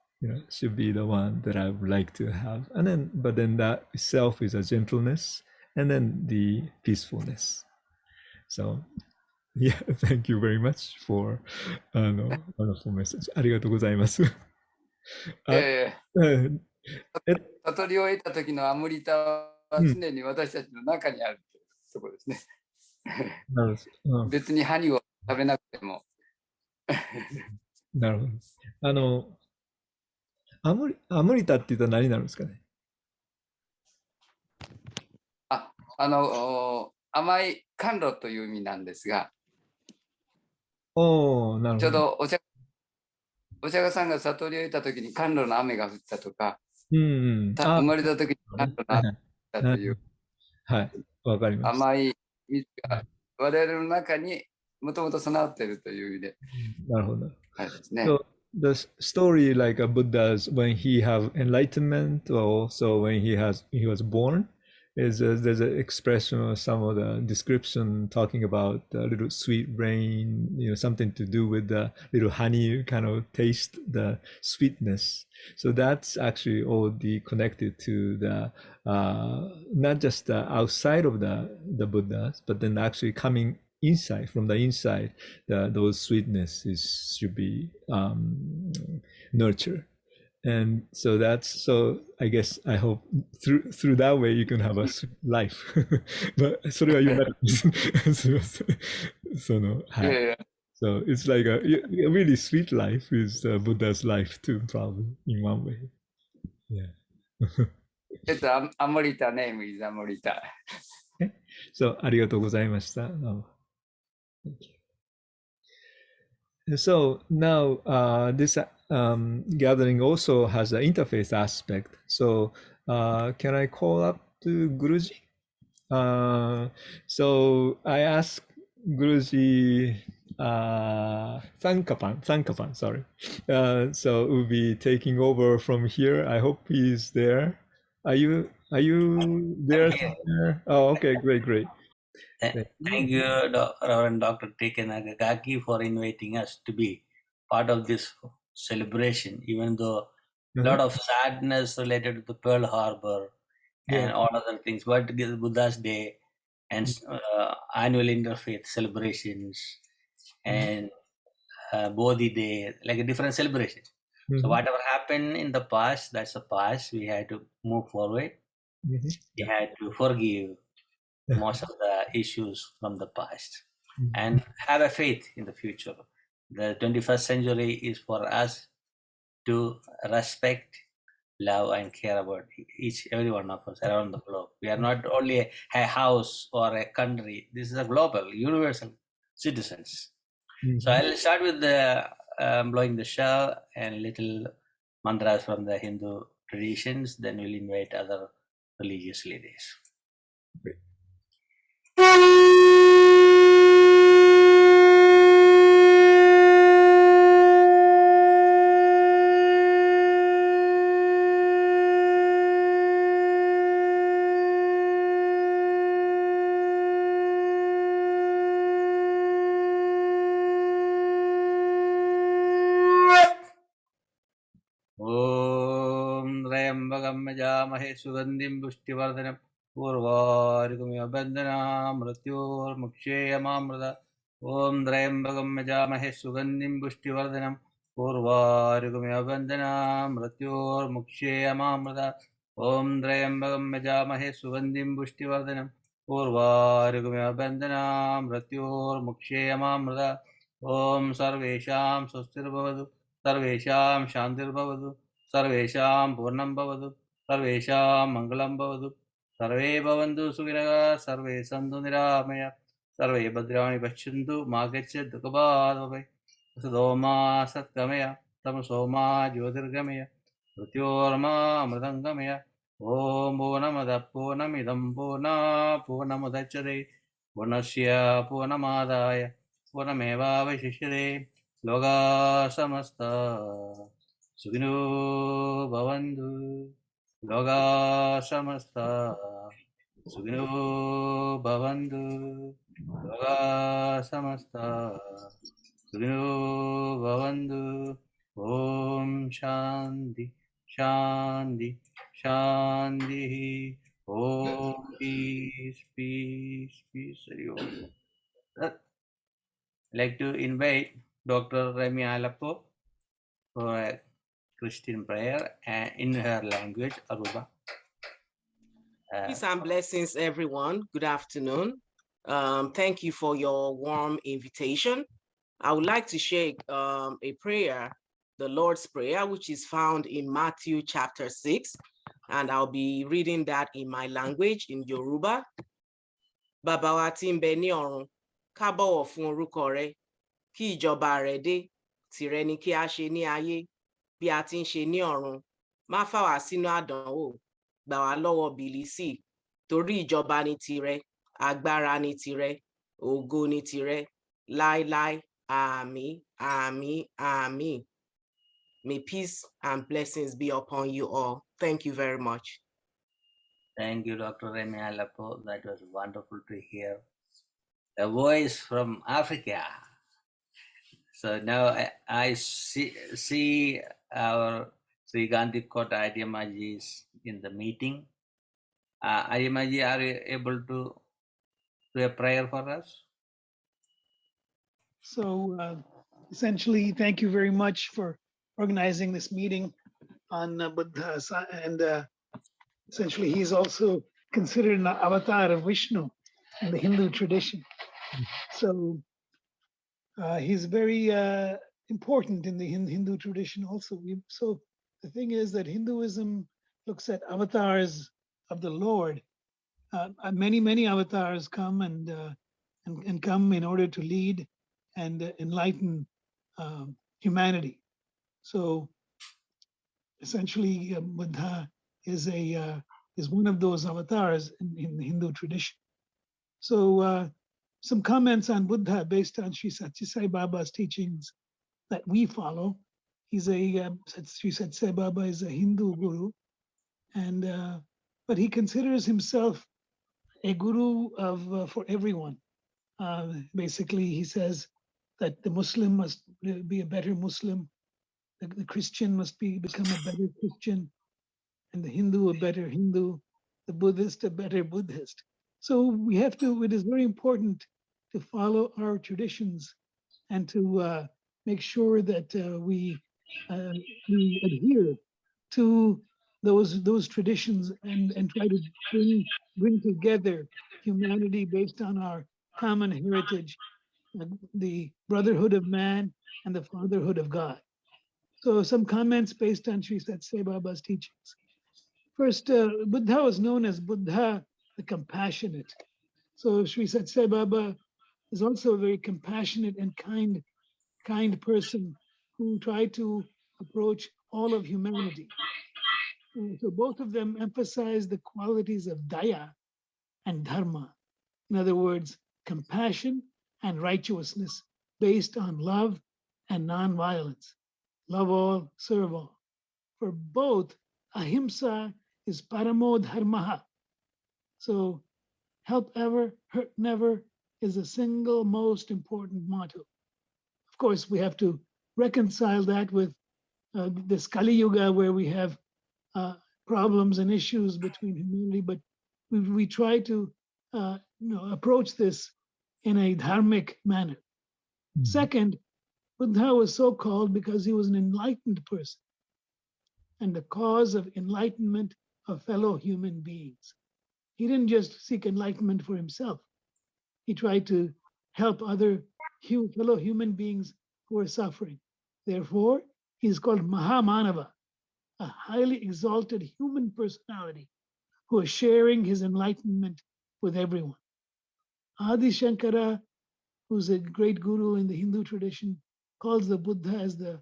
should be the one that I would like to have. And then, but then that itself is a gentleness, and then the peacefulness. So yeah, thank you very much for wonderful message. ありがとうございます。えうんえ、悟りを得た時のアムリタは常に私たちの中にあるというところですね。なるほど。別にハニを食べなくても。なるほど。アムリタって言ったら何になるんですかね。甘い甘露という意味なんですが、おお、なるちょうほど。どお釈迦さんが悟りを得た時に甘露の雨が降ったとか、うんうん。生まれた時に甘露の雨が降ったというはい。わかりました。甘い水が我々の中にもともと備わっているという意味で、なるほど。はいですね。So the story like a Buddha's when he have enlightenment or also when he was born is there's an expression or some of the description talking about the little sweet rain, something to do with the little honey kind of taste the sweetness. So that's actually all the connected to the not just the outside of the Buddhas, but then actually coming inside from the inside those sweetness should be nurtured. And so I guess I hope through that way you can have a sweet life. But それは言わなかったです。すみません。はい。いやいや So it's like a really sweet life is Buddha's life too, probably in one way. Yeah.アモリタネームイズアモリタ。So ありがとうございました。Thank you. So now this gathering also has an interfaith aspect. So can I call up to Guruji? So I asked Guruji Thankappan, sorry. So we'll be taking over from here. I hope he's there. Are you there somewhere? Oh, okay, great. Thank you, Reverend Dr. T.K. Nakagaki, for inviting us to be part of this celebration, even though a lot of sadness related to the Pearl Harbor and all other things. But it is Buddha's Day and annual interfaith celebrations and Bodhi Day, like different celebrations. So whatever happened in the past, that's the past. We had to move forward. We had to forgive most of the issues from the past and have a faith in the future. The 21st century is for us to respect, love, and care about every one of us around the globe. We are not only a house or a country. This is a global, universal citizens. So I'll start with the blowing the shell and little mantras from the Hindu traditions. Then we'll invite other religious leaders. Mहे सुगंधिं पुष्टिवर्धनम् पूर्वारिकमिव बन्धनां मृत्योर्मुक्षेयमामृता ॐ त्र्यम्बकं यजामहे सुगन्धिं पुष्टिवर्धनम् पूर्वारिकमिव बन्धनां मृत्योर्मुक्षेयमामृता ॐ त्र्यम्बकं यजामहे सुगन्धिं पुष्टिवर्धनम् पूर्वारिकमिव बन्धनां मृत्योर्मुक्षेयमामृता ॐ सर्वेषां स्वस्तिर्भवतु सर्वेषां शान्तिर्भवतु सर्वेषां पूर्णं भवतु सर्वेषां मङ्गलं भवतु सर्वे भवन्तु सुखिनः सर्वे सन्तु निरामया सर्वे भद्राणि पश्यन्तु मा गच्छेत् दुःखभाग् भवेत् असतो मा सत्गमय तमसो मा ज्योतिर्गमय मृत्योर्मा अमृतङ्गमय ॐ पूर्णमदः पूर्णमिदं पूर्णमुदच्यते पूर्णस्य पूर्णमादाय पूर्णमेवावशिष्यते लोकाः समस्ता सुखिनो भवन्तु लोकाः समस्ता सुखिनो भवन्तु लोकाः समस्ता सुखिनो भवन्तु ॐ शान्ति शान्ति शान्तिः ॐ peace Hari Om. I'd like to invite Dr. Remi Alapo for a Christian prayer in her language, Aruba. Peace and blessings, everyone. Good afternoon. Thank you for your warm invitation. I would like to share a prayer, the Lord's Prayer, which is found in Matthew chapter 6, and I'll be reading that in my language, in Yoruba. Baba wa tí ń bẹ ní ọ̀run, ká bọ̀wọ̀ fún orúkọ rẹ, kí ìjọba rẹ dé, tìrẹ ni kí a ṣe ní ayé, bí a ti ń ṣe ní ọ̀run. Má fà wá sínú àdánwò, gbà wá lọ́wọ́ bìlísì, torí ìjọba ni tìrẹ, agbára ni tìrẹ, ògo ni tìrẹ, láéláé, àmín, àmín, àmín. May peace and blessings be upon you all. Thank you very much. Thank you, Dr. Remi Alapo. That was wonderful to hear. A voice from Africa. So now I see our Sri Ghandikota Aryama is in the meeting. Aryama, are you able to do a prayer for us? So essentially, thank you very much for organizing this meeting on Buddha. And essentially, he's also considered an avatar of Vishnu in the Hindu tradition. So he's very important in the Hindu tradition also. So the thing is that Hinduism looks at avatars of the Lord. Many avatars come and come in order to lead and enlighten humanity. So essentially, Buddha is one of those avatars in the Hindu tradition. So some comments on Buddha based on Sri Sathya Sai Baba's teachings that we follow. He's Sri Sathya Sai Baba is a Hindu guru, and but he considers himself a guru of for everyone. Basically, he says that the Muslim must be a better Muslim, the Christian must become a better Christian, and the Hindu a better Hindu, the Buddhist a better Buddhist. So we have to, it is very important to follow our traditions and to make sure that we adhere to those traditions and try to bring together humanity based on our common heritage, the brotherhood of man and the fatherhood of God. So some comments based on Sri Sathya Sai Baba's teachings. First, Buddha was known as Buddha the Compassionate. So Sri Sathya Sai Baba is also a very compassionate and kind person who tried to approach all of humanity. So both of them emphasize the qualities of daya and dharma. In other words, compassion and righteousness based on love and non-violence. Love all, serve all. For both, ahimsa is paramo dharmaha. So help ever, hurt never is the single most important motto. Of course, we have to reconcile that with this Kali Yuga where we have problems and issues between humanity, but we try to approach this in a dharmic manner. Mm-hmm. Second, Buddha was so called because he was an enlightened person and the cause of enlightenment of fellow human beings. He didn't just seek enlightenment for himself. He tried to help other fellow human beings who are suffering. Therefore, he is called Mahamanava, a highly exalted human personality who is sharing his enlightenment with everyone. Adi Shankara, who's a great guru in the Hindu tradition, calls the Buddha as the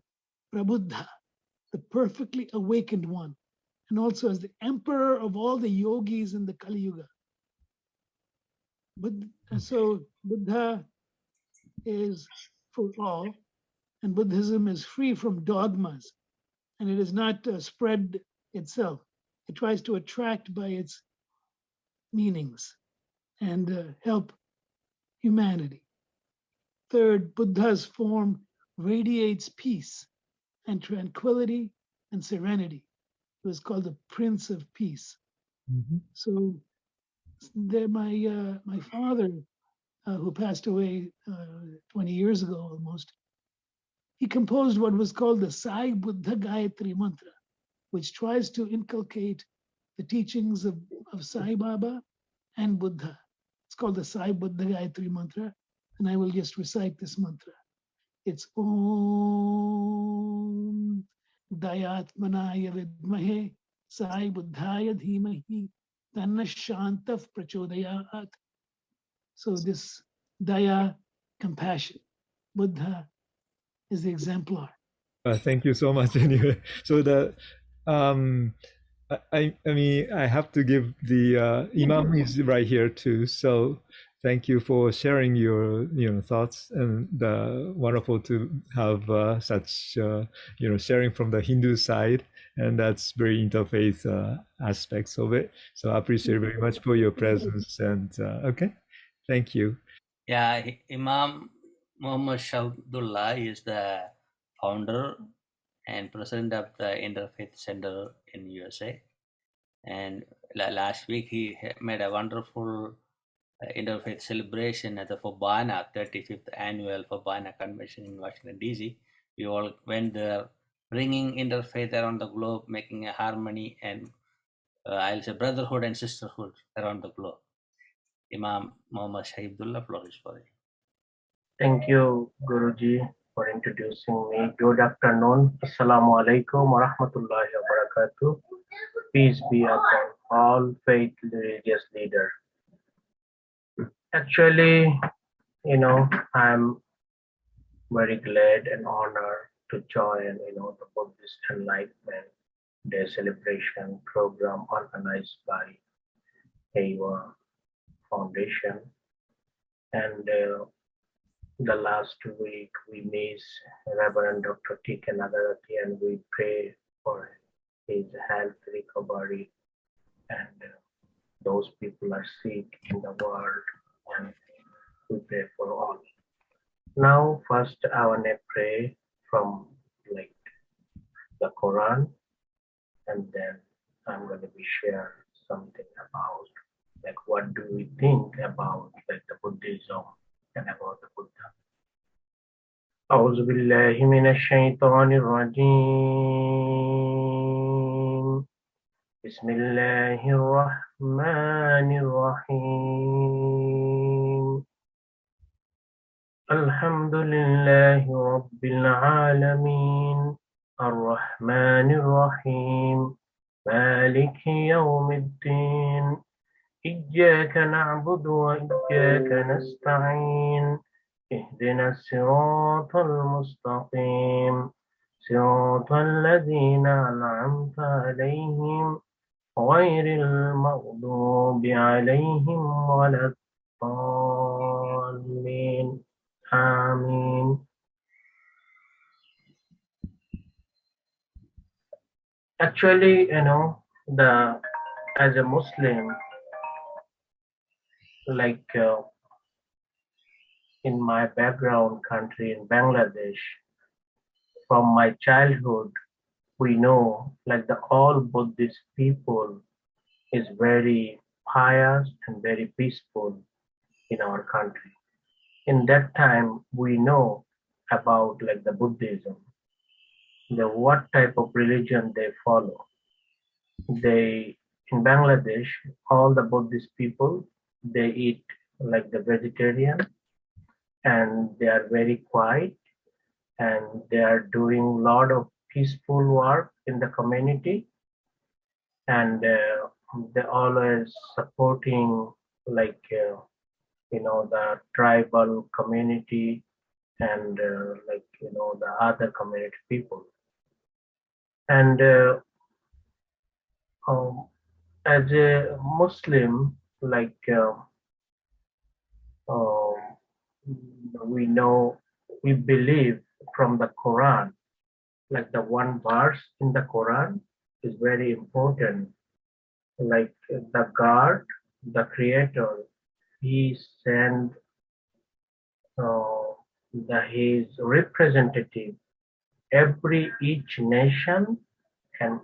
Prabuddha, the perfectly awakened one, and also as the emperor of all the yogis in the Kali Yuga. So Buddha is for all, and Buddhism is free from dogmas, and it is not spread itself. It tries to attract by its meanings and help humanity. Third, Buddha's form radiates peace and tranquility and serenity. It was called the Prince of Peace. Mm-hmm. So my father, who passed away 20 years ago almost, he composed what was called the Sai Buddhagaya mantra, which tries to inculcate the teachings of Sai Baba and Buddha. It's called the Sai Buddhagaya mantra, and I will just recite this mantra. It's Om Dayatmanaya Vidmahe Sai Buddhaya Dhimahi Tanna Shantav Prachodayat. So this Daya, compassion, Buddha is the exemplar. Thank you so much. Anyway, so the I mean, I have to give the Imam is right here too. So thank you for sharing your thoughts, and wonderful to have such sharing from the Hindu side, and that's very interfaith aspects of it. So I appreciate very much for your presence, and okay, thank you. Yeah, Imam Muhammad Shahidullah is the founder and president of the Interfaith Center in USA. And last week he made a wonderful Interfaith celebration at the Fobana 35th annual Fobana convention in Washington DC. We all went there, bringing interfaith around the globe, making a harmony and I'll say brotherhood and sisterhood around the globe. Imam Muhammad Shahidullah, flourish for it. Thank you, Guruji, for introducing me. Good afternoon. Assalamu alaikum wa rahmatullahi wa barakatuh. Peace be upon all faith religious leaders. Actually, I'm very glad and honored to join, the Buddhist Enlightenment Day Celebration program organized by Ava Foundation. And the last week we miss Reverend Dr. T.K. Nakagaki, and we pray for his health recovery, and those people are sick in the world, and we pray for all. Now first I want to pray from the Quran, and then I'm going to be share something about what do we think about the Buddhism and about the Buddha. أعوذ بالله من الشيطان الرجيم بسم الله الرحمن الرحيم الحمد لله رب العالمين الرحمن الرحيم مالك يوم الدين إياك نعبد وإياك نستعين اهدنا الصراط المستقيم صراط الذين أنعمت عليهم غير المغضوب عليهم ولا الضالين آمين. Actually, as a Muslim, in my background country in Bangladesh, from my childhood, we know all Buddhist people is very pious and very peaceful in our country. In that time, we know about the Buddhism, what type of religion they follow. In Bangladesh, all the Buddhist people, they eat the vegetarian, and they are very quiet, and they are doing a lot of peaceful work in the community, and they always supporting the tribal community and the other community people. And as a Muslim, we believe from the Quran, the one verse in the Quran is very important. The God, the Creator, He sent His representative each nation and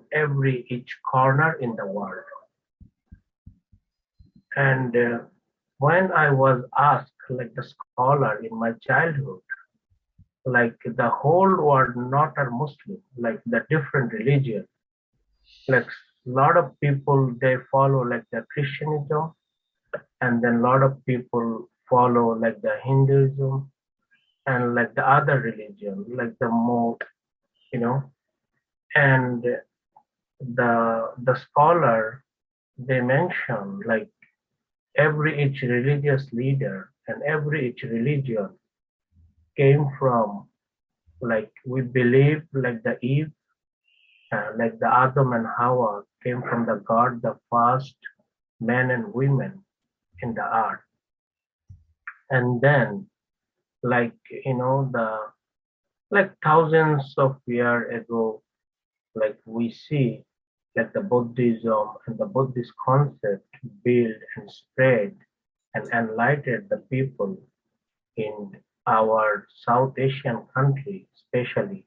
each corner in the world. And when I was asked, the scholar in my childhood, like the whole world not are Muslim, like the different religion. Like a lot of people, they follow like the Christianism, and then a lot of people follow like the Hinduism and like the other religion, like the more, you know, and the scholar, they mention like each religious leader and each religion came from, like we believe like the Eve, like the Adam and Hawa came from the God, the first men and women in the earth. And then like, you know, like thousands of years ago, like we see like the Buddhism and the Buddhist concept build and spread and enlightened the people in our South Asian country, especially.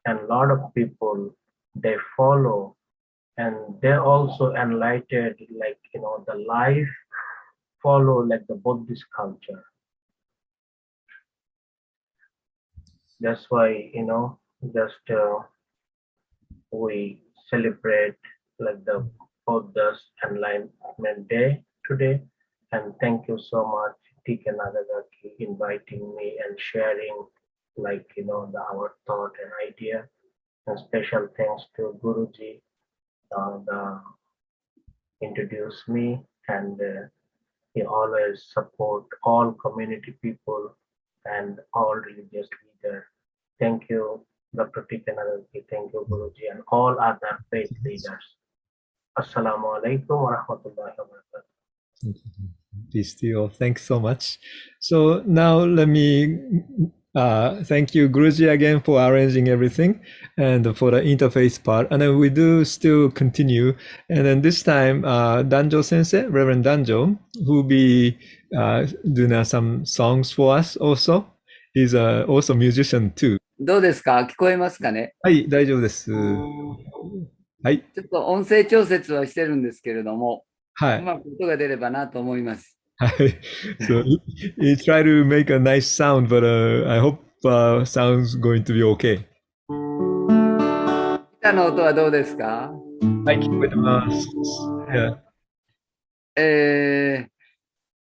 And a lot of people, they follow, and they also enlightened, like, you know, the life follow like the Buddhist culture. That's why, you know, just we celebrate like the Buddhist Enlightenment Day today. And thank you so much, T.K. Nakagaki, inviting me and sharing, like, you know, our thought and idea. And special thanks to Guruji, introduced me, and he always support all community people and all religious leaders. Thank you, Dr. T.K. Nakagaki. Thank you, Guruji, and all other faith leaders. Assalamu alaikum wa rahmatullahi wa barakatuh. Peace to you all. Thanks so much. So now let me thank you, Guruji, again for arranging everything and for the interfaith part. And then we do still continue. And then this time, Danjo Sensei, Reverend Danjo, who will be doing some songs for us also. He's also a musician too. どうですか？聞こえますかね？はい、大丈夫です。はい。ちょっと音声調節はしてるんですけれども、はい。うまく音が出ればなと思います。はい。So he tried to make a nice sound, but I hope sounds going to be okay. ギターの音はどうですか？はい、聞こえてます。Yeah.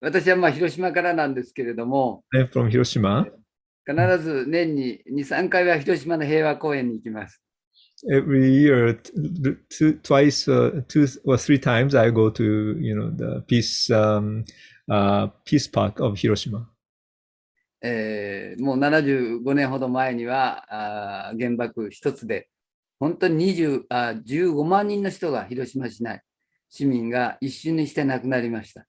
私は広島からなんですけれども、from Hiroshima. 必ず年に2、3回は広島の平和公園に行きます。Every year, twice, 2 or 3 times, I go to, you know, the peace park of Hiroshima. もう75年ほど前には原爆一つで本当に15万人の人が広島市内市民が一瞬にして亡くなりました。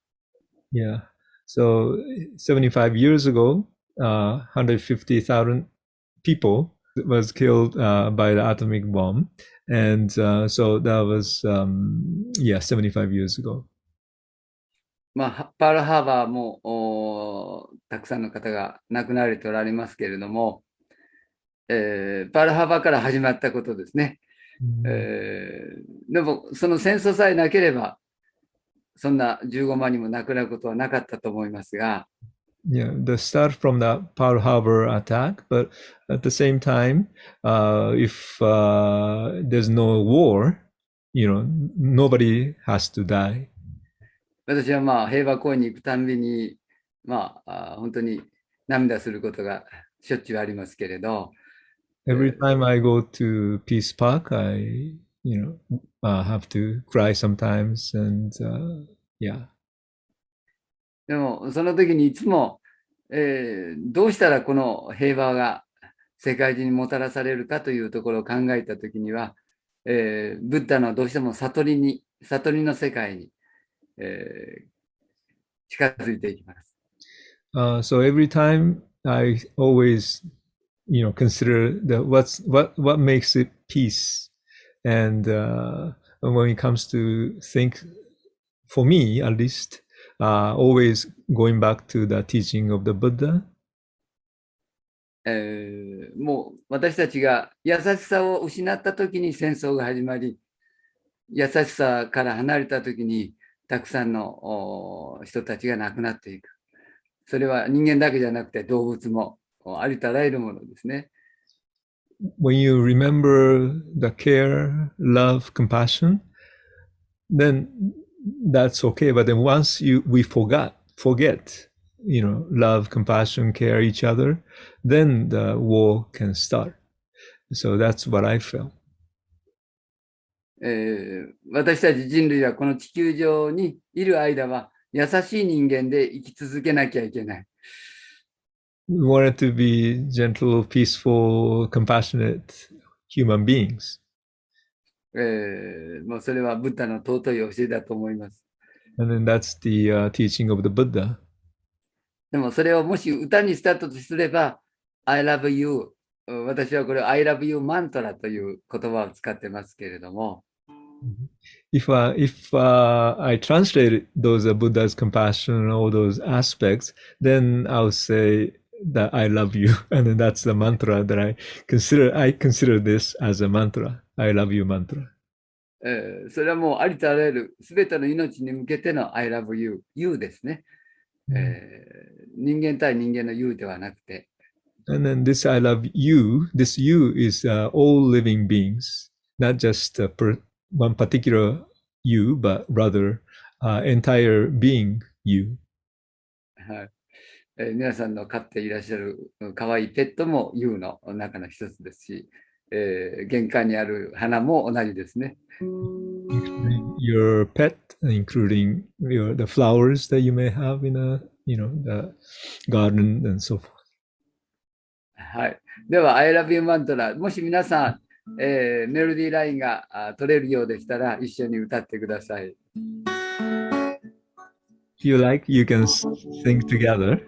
Yeah. So 75 years ago, 150,000 people was killed by the atomic bomb, and so that was 75 years ago. パールハーバーもたくさんの方が亡くなられておられますけれども、パールハーバーから始まったことですね。でもその戦争さえなければそんな15万人も亡くなることはなかったと思いますが。Yeah, the start from the Pearl Harbor attack, but at the same time, if there's no war, you know, nobody has to die. 私は平和公園に行くたんびに本当に涙することがしょっちゅうありますけれど。Every time I go to Peace Park, I, you know, have to cry sometimes, and yeah. でもその時にいつも、どうしたらこの平和が世界中にもたらされるかというところを考えた時には、ブッダのどうしても悟りの世界に、近づいていきます。So every time I always, you know, consider what makes it peace, and when it comes to think, for me at least, always going back to the teaching of the Buddha. もう私たちが優しさを失った時に戦争が始まり、優しさから離れた時にたくさんの人たちが亡くなっていく。それは人間だけじゃなくて動物もありとあらゆるものですね。When you remember the care, love, compassion, then that's okay. But then once we forget, love, compassion, care each other, then the war can start. So that's what I felt. 私たち人類はこの地球上にいる間は優しい人間で生き続けなきゃいけない。We wanted to be gentle, peaceful, compassionate human beings. もうそれはブッダの尊い教えだと思います。And then that's the teaching of the Buddha. でもそれをもし歌にしたとすれば、I love you。私はこれ I love you マントラという言葉を使ってますけれども。If I translate those Buddha's compassion and all those aspects, then I'll say that I love you, and then that's the mantra that I consider this as a mantra. I love you mantra. それはもうありとあらゆるすべての命に向けての I love you, you ですね。人間対人間の you ではなくて。And then this I love you, this you is all living beings, not just one particular you, but rather entire being you. はい。皆さんの飼っていらっしゃる可愛いペットも you の中の一つですし、玄関にある花も同じですね。Your pet, including the flowers that you may have in the garden and so forth. はい。では、I love you マントラ、もし皆さん、メロディーラインが取れるようでしたら、一緒に歌ってください。If you like, you can sing together.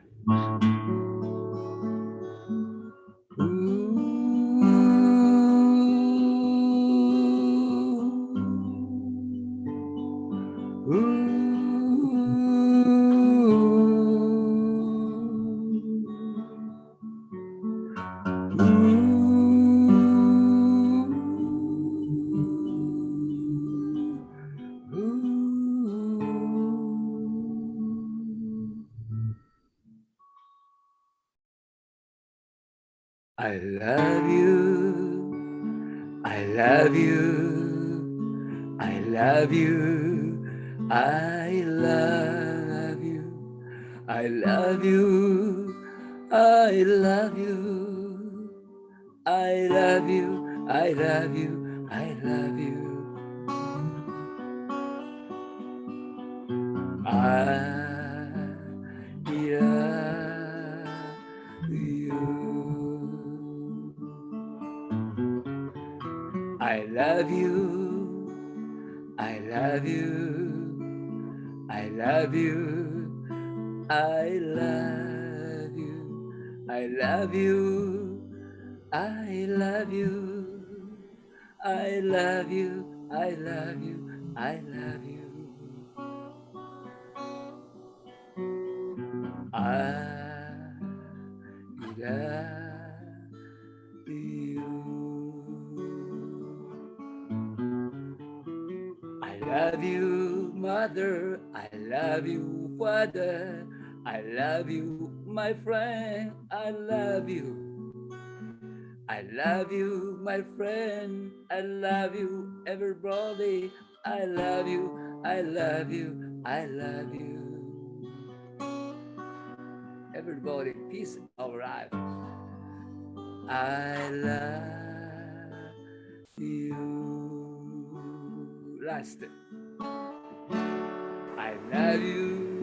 I love you, I love you, I love you, I love you, I love you, I love you, I love you, I love you, I love you. I love you, I love you, I love you, I love you, I love you, I love you, I love you, I love you, I love you. I love you, mother, I love you, father, I love you, my friend, I love you. I love you, my friend, I love you, everybody, I love you, I love you, I love you. Everybody, peace of life. I love you. Last. I love you.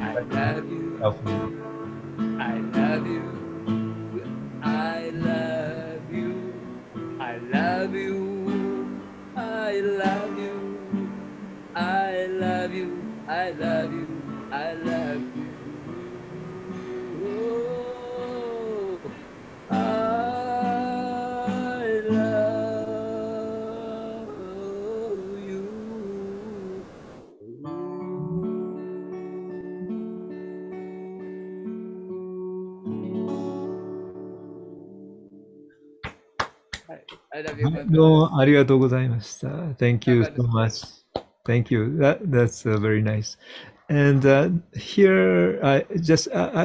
I love you. I love you. I love you. I love you. I love you. I love you. I love you. I love you. No, ありがとうございました。Thank you so much. Thank you. That's very nice. And here, I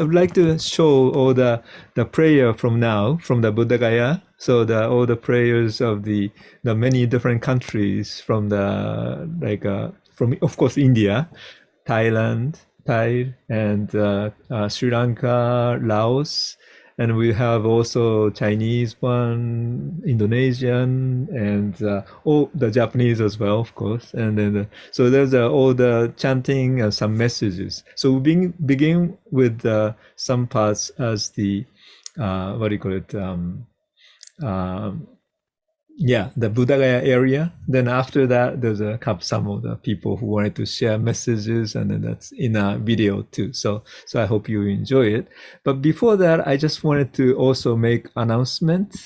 would like to show all the prayer from now, from the Buddhagaya. So all the prayers of the many different countries from from, of course, India, Thailand, and Sri Lanka, Laos. And we have also Chinese one, Indonesian, and all the Japanese as well, of course. And then so there's all the chanting and some messages. So we begin with some parts as the what do you call it? The Buddhagaya area. Then after that, there's some of the people who wanted to share messages, and then that's in a video too. So I hope you enjoy it. But before that, I just wanted to also make announcement.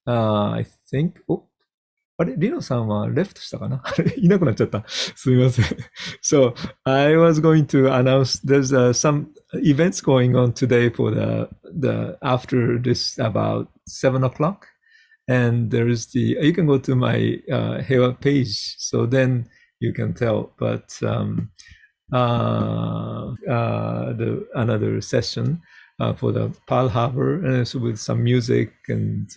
I think, あれ、リノさんはレフトしたかないなくなっちゃった。すみません。So, I was going to announce there's some events going on today for the after this about 7 o'clock. And there's you can go to my Hewa page, so then you can tell. But another session for the Pearl Harbor, and also with some music and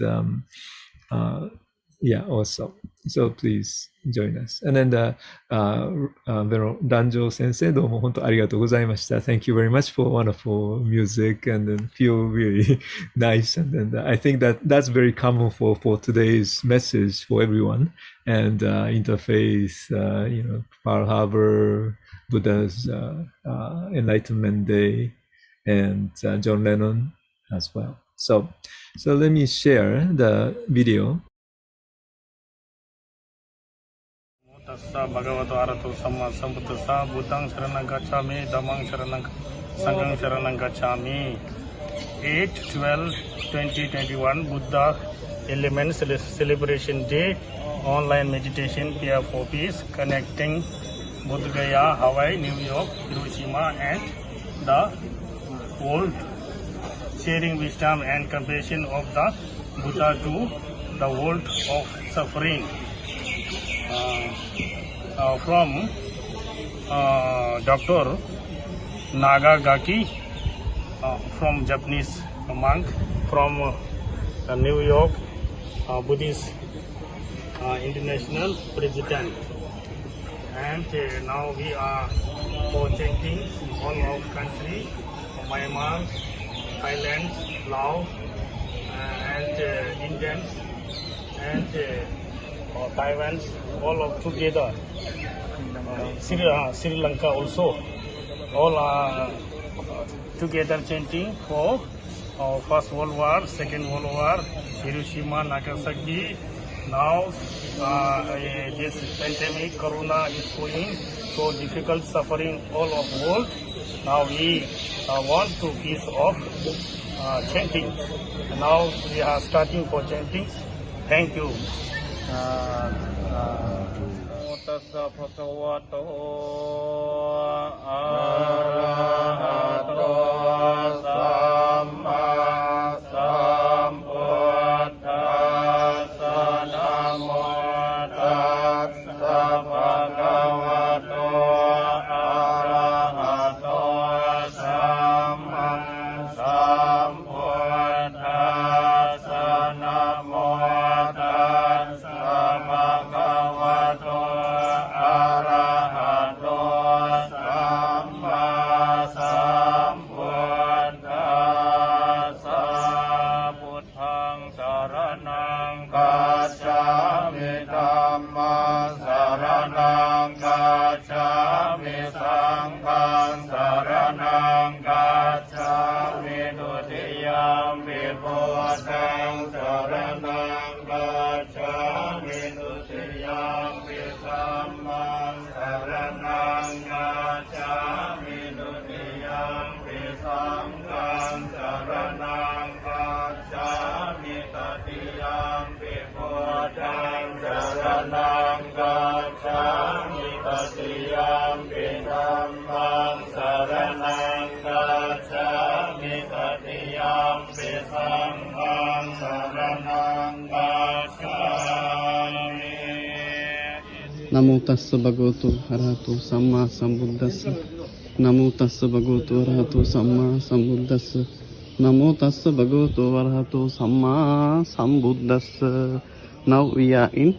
also. So please join us. And then Danjo sensei, どうも本当ありがとうございました。Thank you very much for wonderful music, and then feel really nice. And then I think that's very common for today's message for everyone. And Interfaith, Pearl Harbor, Buddha's Enlightenment Day, and John Lennon as well. So let me share the video. Tassa Bhagavato Arahato Samma Sambuddhassa Bhutang Sharanam Gacchami Dhammang Sharanam Sangham Sharanam Gacchami. 8/12/2021 Buddha Elements Celebration Day, online meditation prayer for peace, connecting Buddhagaya, Hawaii, New York, Hiroshima, and the world, sharing wisdom and compassion of the Buddha to the world of suffering. From Dr. Nakagaki, from Japanese monk, from New York, Buddhist International President. And now we are for chanting all of country, Myanmar, Thailand, Laos, and Indians, and Taiwan, all of together. Sri Lanka also, all are together chanting for First World War, Second World War, Hiroshima, Nagasaki. Now this pandemic, Corona is going so difficult, suffering all of the world. Now we want to peace of chanting. Now we are starting for chanting. Thank you. Tassa bhagavato arahato samma sambuddhassa namo tassa bhagavato arahato samma sambuddhassa namo tassa bhagavato arahato samma sambuddhassa buddhaṃ saranam gacchami dhammam saranam gacchami sangham saranam gacchami dutiyam buddhaṃ saranam gacchami dutiyam dhammam saranam gacchami dutiyam sangham saranam gacchami tatiyam buddhaṃ saranam gacchami tatiyam dhammam saranam gacchami tatiyam sangham saranam gacchami. Namo tassa bhagavato arahato samma sambuddhassa Namo tassa bhagavato arahato samma sambuddhassa. Namo tassa bhagavato arahato samma sambuddhassa. Now we are in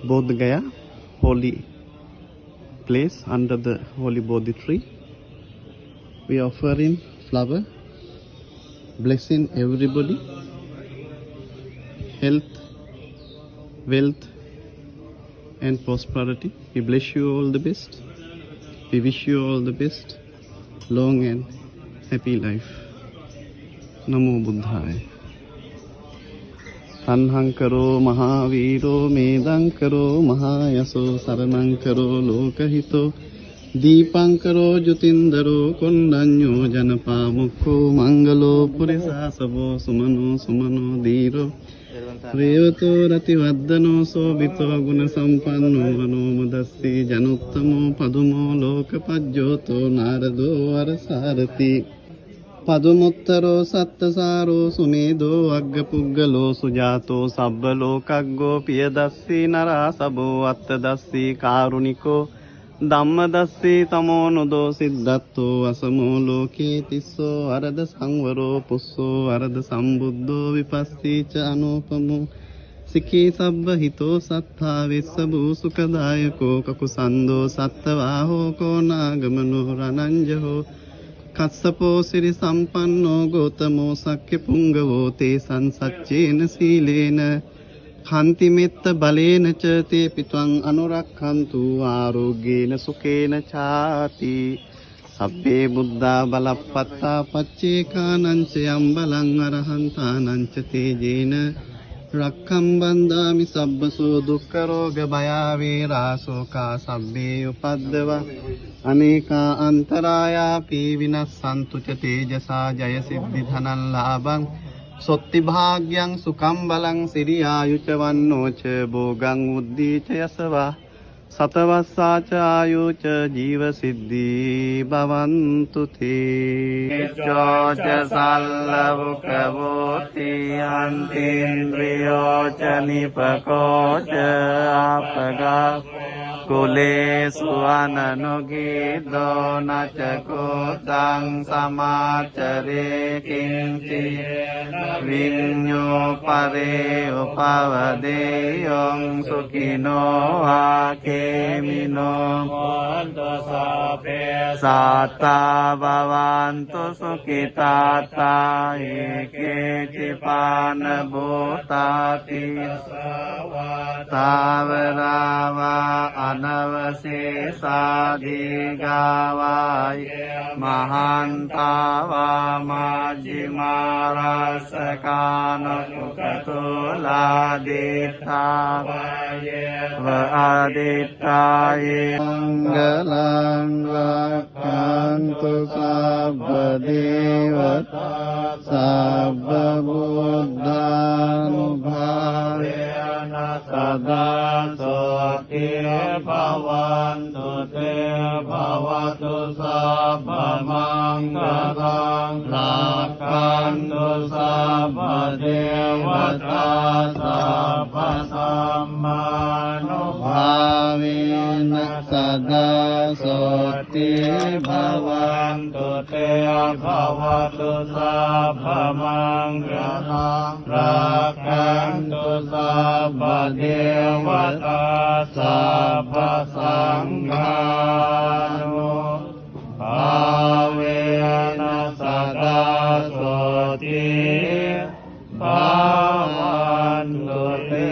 Buddhagaya, holy place under the holy Bodhi tree. We are offering flower, blessing everybody, health, wealth and prosperity. We bless you all the best. We wish you all the best, long and happy life. Namo Buddhaya. Tanhankaro Mahaviro Medankaro Mahayaso Saranankaro Lokahito Deepankaro Jutindaro Kondanyo Janapamukho Mangalo Purisasavo Sumano Sumano Diro Reyoto Rativaddano Sobito Gunasampanno Anomodassi Januttamo Padumo Lokapajyoto Narado Arasarati Padumottaro Sattasaro Sumedo Aggapuggalo Sujato Sabbalo Kaggo Piyadassi Narasabo Attadassi Karuniko Dhammadassi Tamonodo Siddhatto Asamo Loke Tisso Arada Sangvaro Pusso Arada Sambuddho Vipassi Cha Anupamo Sikhi Sabba Hito Sattha Vissabu Sukadayako Kakusando Sattavaho Ko Nagamano Rananjaho Katsapo Siri Sampanno Gotamo Sakya Pungavo Te Sansachena Silena Khanti Metta Balena Chate Pitwang Anurakhantu Arogena Sukena Chati Sabbe Buddha Balapatta Pacheka Nanche Ambalang Arahanta Nanche Tejena Rakkam Bandami Sabbaso Dukkaroga Baya Virasoka Sabbe Upaddava Aneka Antaraya Pi Vinasantu Cha Tejasa Jaya Siddhi Dhanan Labang Sotti Bhagyang Sukam Balang Siriya Yuchavanno Cha Bhogang Uddhi Cha Yasava Satavassa Cha Ayu Cha Jiva Siddhi Bhavantu Te Chocha Sallavukavoti Antindriyo Cha Nipako Cha Apaga Kule Suananugido Nachako Tang Samachare Kinchi Vinyo Pare Upavade Yong Sukino Akemino Sata Bhavantu Sukitata Eke Chipana Bhutati Tavarava Anavase Sadigavai Mahantava Majimara Sakana Kukatula Dita Vaditaye Mangalang Rakantu Sabba Devata Sabba Buddhanubhavena Sada Soti Bhavantu Te Bhavatu Sabba Mangalang Rakantu Sabba Devata Sabba Sammanubhavena Sada Soti Bhavantu Te Bhavatu Sabba Mangalang Rakantu Sabba Devata Sabba Sanghanu Bhavena Sada Soti Bhavantu Te.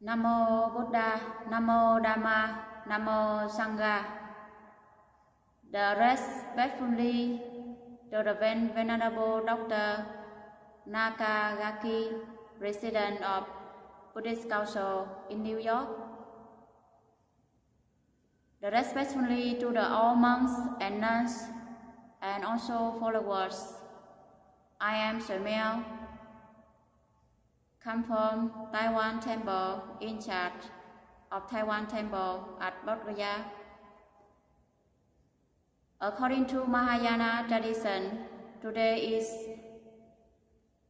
Namo Buddha, Namo Dhamma, Namo Sangha. The respectfully to the Venerable Dr. Nakagaki, President of Buddhist Council in New York. The respectfully to the all monks and nuns and also followers. I am Remi, come from Taiwan Temple, in charge of Taiwan Temple at Buddhagaya. According to Mahayana tradition, today is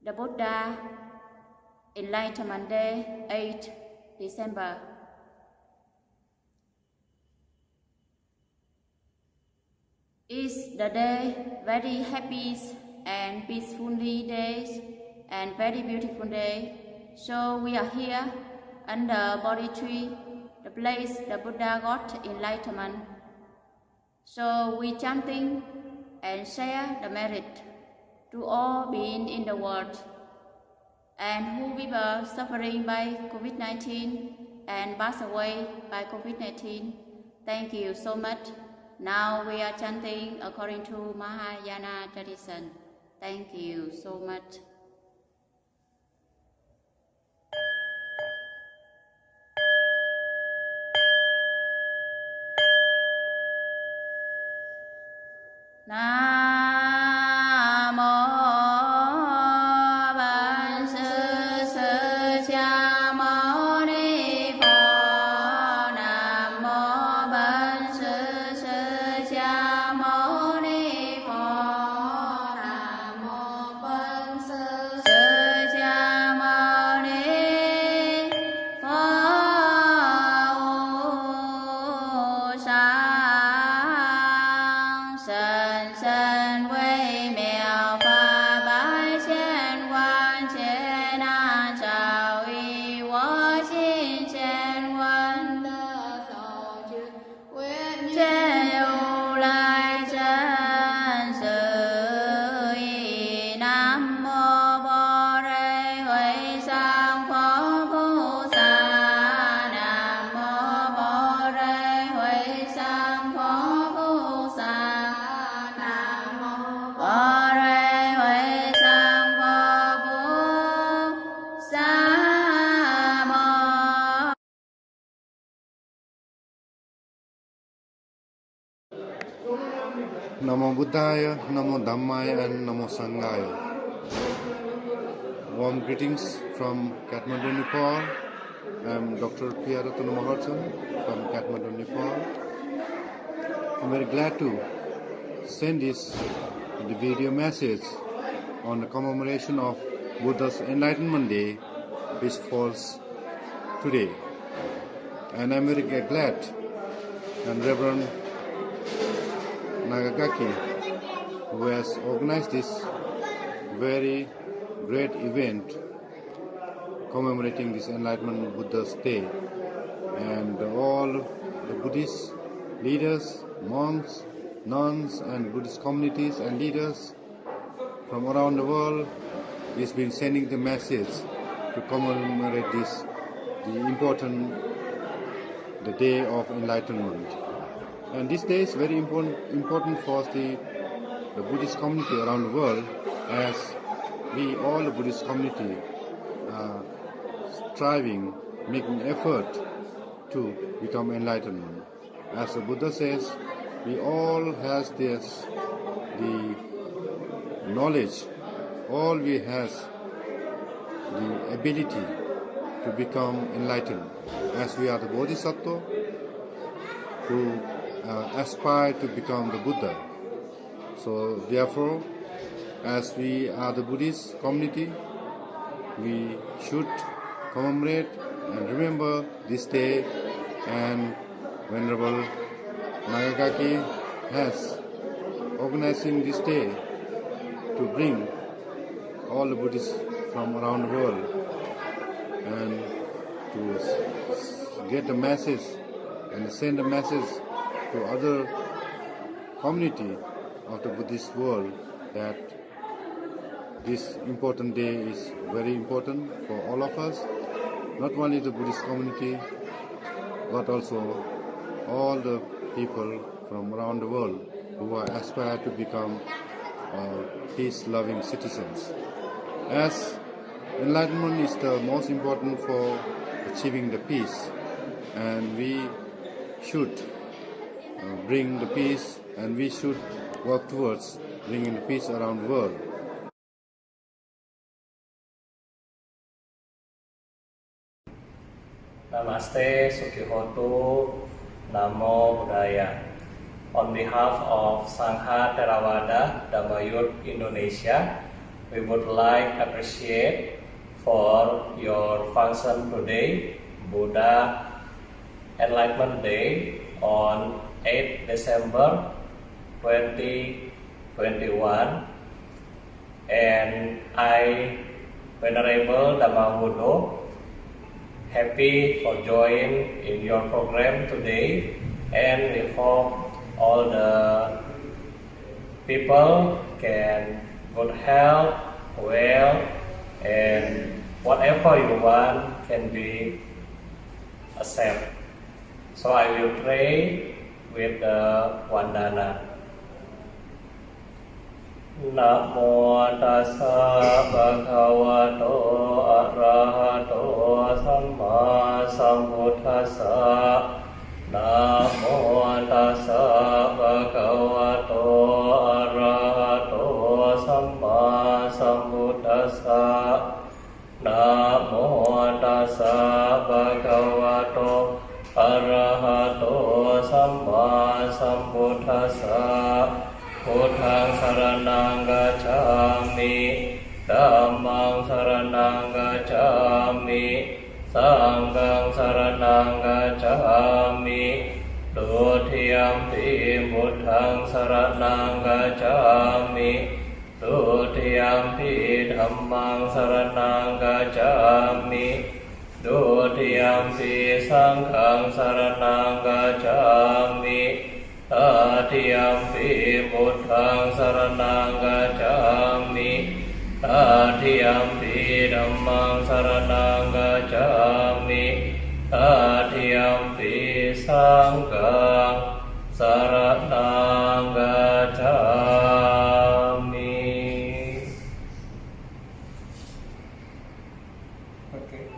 the Buddha Enlightenment Day, 8 December. Is the day very happy and peacefully days and very beautiful day. So we are here under Bodhi tree, the place the Buddha got enlightenment. So we chanting and share the merit to all beings in the world and who were suffering by COVID-19 and passed away by COVID-19. Thank you so much. Now we are chanting according to Mahayana tradition. Thank you so much. Namo Buddhaya, Namo Dhammaya, and Namo Sanghaya. Warm greetings from Kathmandu, Nepal. I'm Dr. Piyaratana Maharjan from Kathmandu, Nepal. I'm very glad to send this the video message on the commemoration of Buddha's Enlightenment Day, which falls today. And I'm very glad and Reverend Nakagaki, who has organized this very great event commemorating this Enlightenment Buddha's Day, and all the Buddhist leaders, monks, nuns, and Buddhist communities and leaders from around the world has been sending the message to commemorate this, the day of enlightenment. And this day is very important for the Buddhist community around the world, as we, all the Buddhist community, are striving, making effort to become enlightenment. As the Buddha says, we all has the knowledge, all we has the ability to become enlightened, as we are the Bodhisattva who aspire to become the Buddha. So therefore, as we are the Buddhist community, we should commemorate and remember this day, and Venerable Nakagaki has organizing this day to bring all the Buddhists from around the world and to get the message and send a message to other community of the Buddhist world that this important day is very important for all of us, not only the Buddhist community, but also all the people from around the world who are aspire to become peace-loving citizens. As enlightenment is the most important for achieving the peace, and we should bring the peace, and we should work towards bringing the peace around the world. Namaste, Sukihotu, Namo Buddhaya. On behalf of Sangha Theravada Dhammayut Indonesia, we would like to appreciate for your function today, Buddha Enlightenment Day on 8 December 2021, and I, Venerable Dhammabuddho, happy for joining in your program today, and we hope all the people can good health, well, and whatever you want can be accepted. So I will pray with the Vandana. Namo tassa bhagavato arahato samma sambuddhassa. Namo tassa bhagavato arahato samma sambuddhassa. Namo tassa bhagavato arahato samma sambuddhassa. Buddhang saranang gacchami, Dhammang saranang gacchami, Sanghang saranang gacchami. Dutiyampi Buddhang saranang gacchami, Dutiyampi Dhammang saranang gacchami, Dutiyampi Sanghang saranang gacchami. Tatiyampi Buddhang saranang gacchami, Tatiyampi Dhammang saranang gacchami, Tatiyampi Sanghang saranang gacchami. Okay.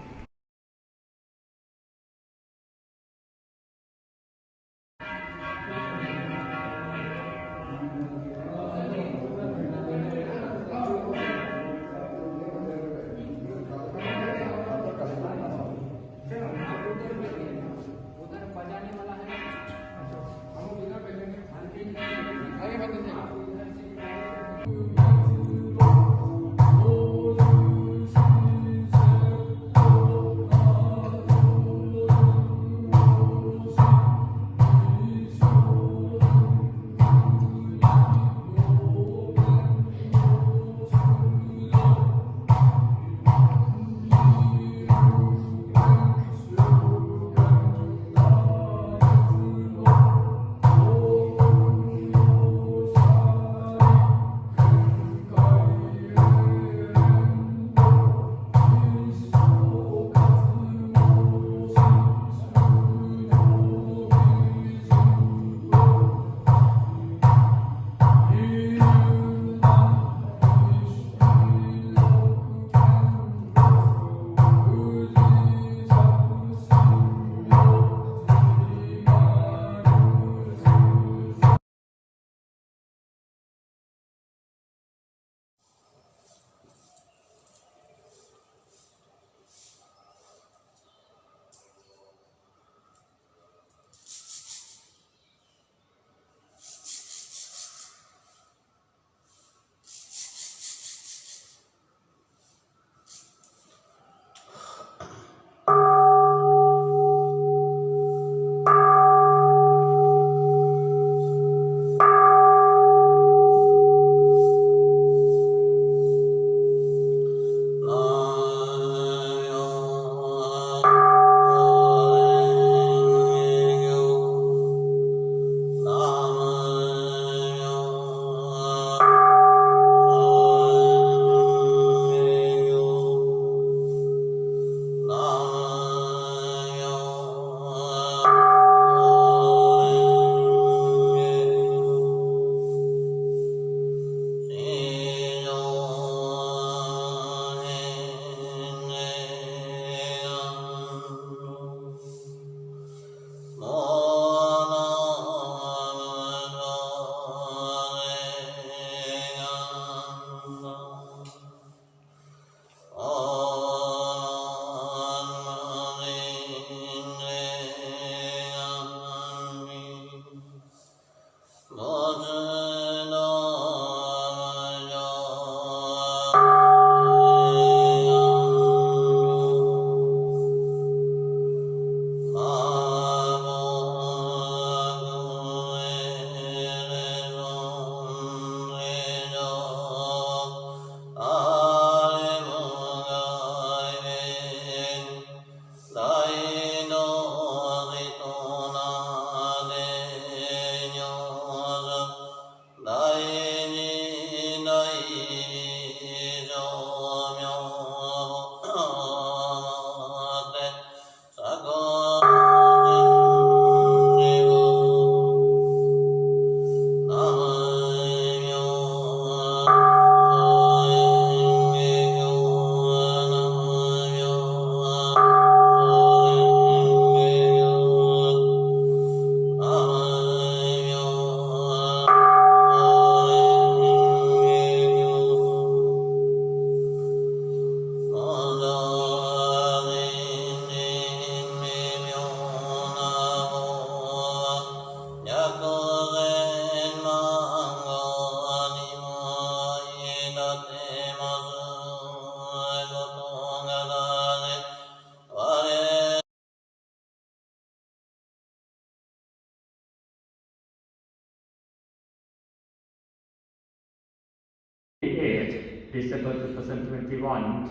December 2021,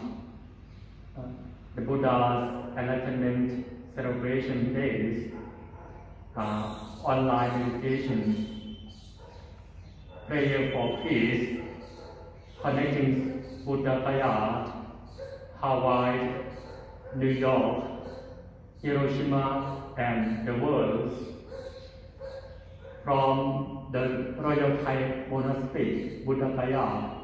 the Buddha's Enlightenment Celebration Days, online meditation, prayer for peace, connecting Buddhagaya, Hawaii, New York, Hiroshima, and the world. From the Royal Thai Monastery, Buddhagaya,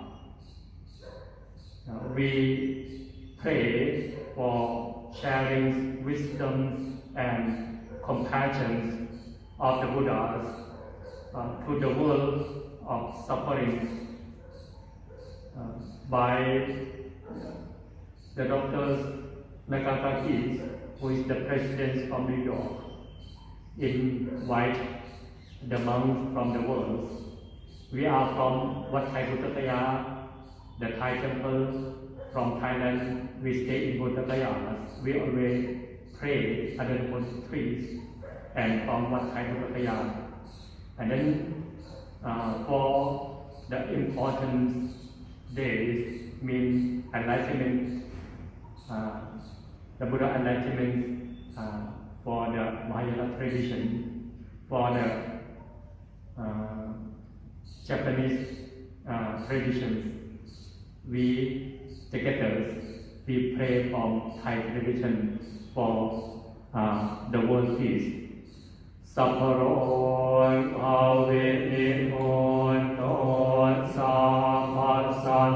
we pray for sharing wisdom and compassion of the Buddhas to the world of suffering by the doctors Nakagaki, who is the president of New York, invite the monks from the world. We are from Wat Thai Buddhagaya, the Thai temple from Thailand. We stay in Buddhagaya. We always pray under the Bodhi trees and from Wat Thai Buddhagaya. And then for the important days, mean enlightenment, the Buddha enlightenment for the Mahayana tradition, for the Japanese traditions, we together we pray from Thai tradition for the world peace. Sapporo Aveni Honto Sapasan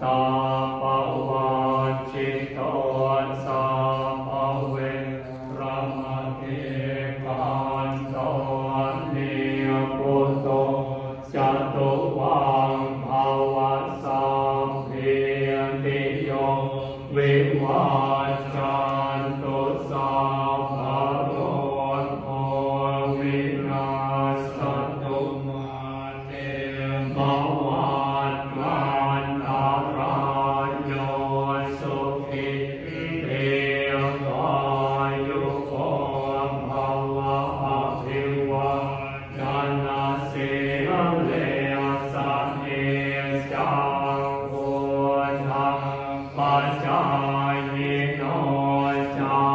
Tapawan Chito Sapawe Ramake Kanto Niyakoto Jato Wang Bhava Samphe Tiyo Vivachanto Saparon Jai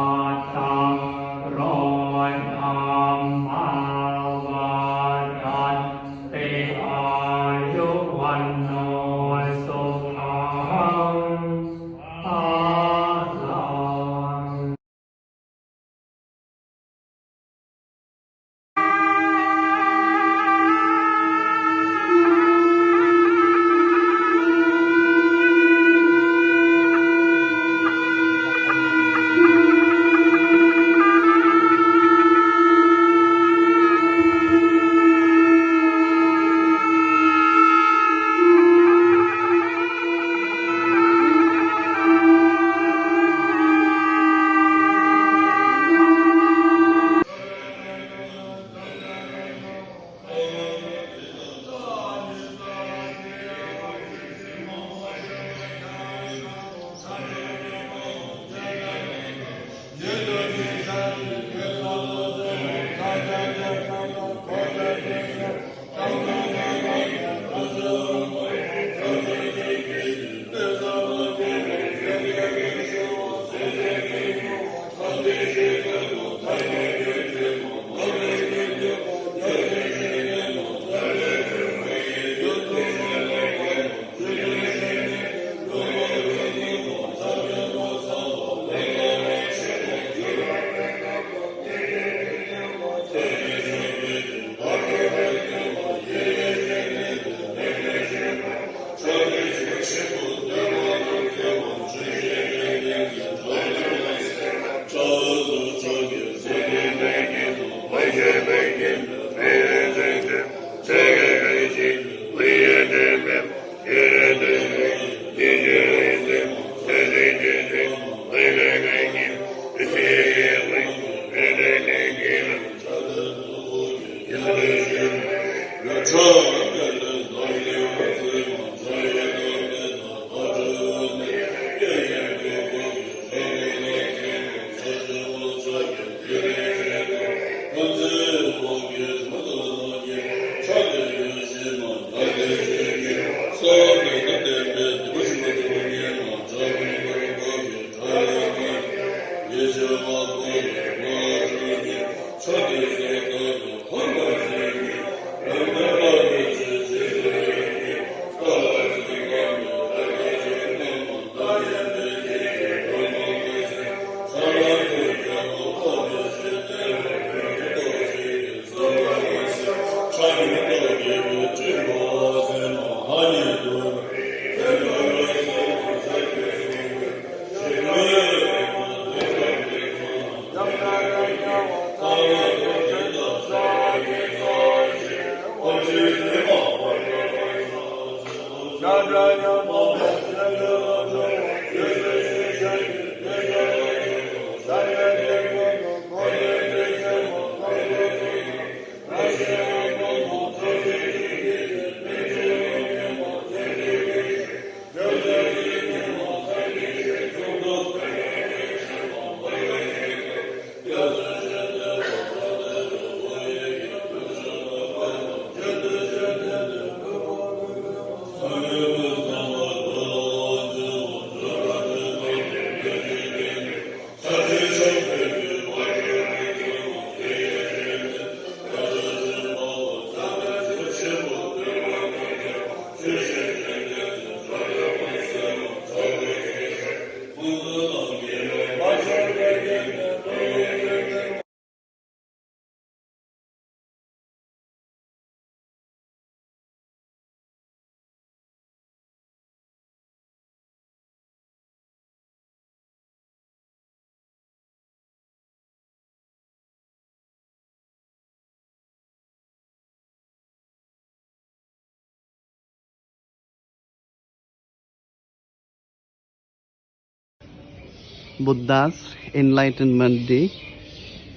Buddha's Enlightenment Day.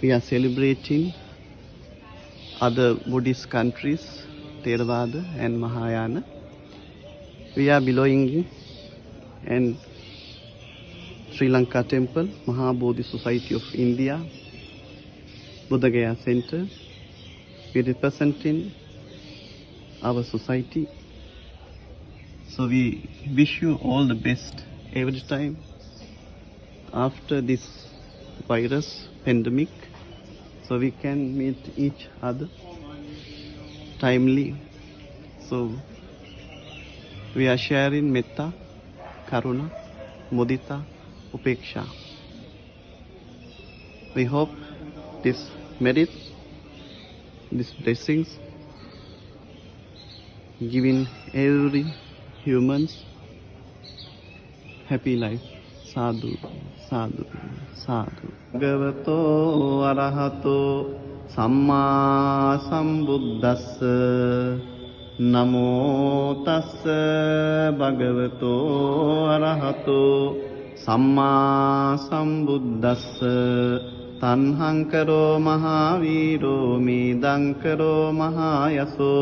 We are celebrating other Buddhist countries, Theravada and Mahayana. We are belonging in Sri Lanka Temple, Maha Bodhi Society of India, Buddhagaya Center. We are representing our society. So we wish you all the best every time after this virus pandemic, so we can meet each other timely. So we are sharing metta, karuna, mudita, upeksha. We hope this merit, these blessings, giving every humans happy life. Sadhu, sadhu, sadhu. Bhagavato arahato samma sambuddhassa namo tassa bhagavato arahato samma sambuddhassa tanhankaro mahaviro midankaro mahayaso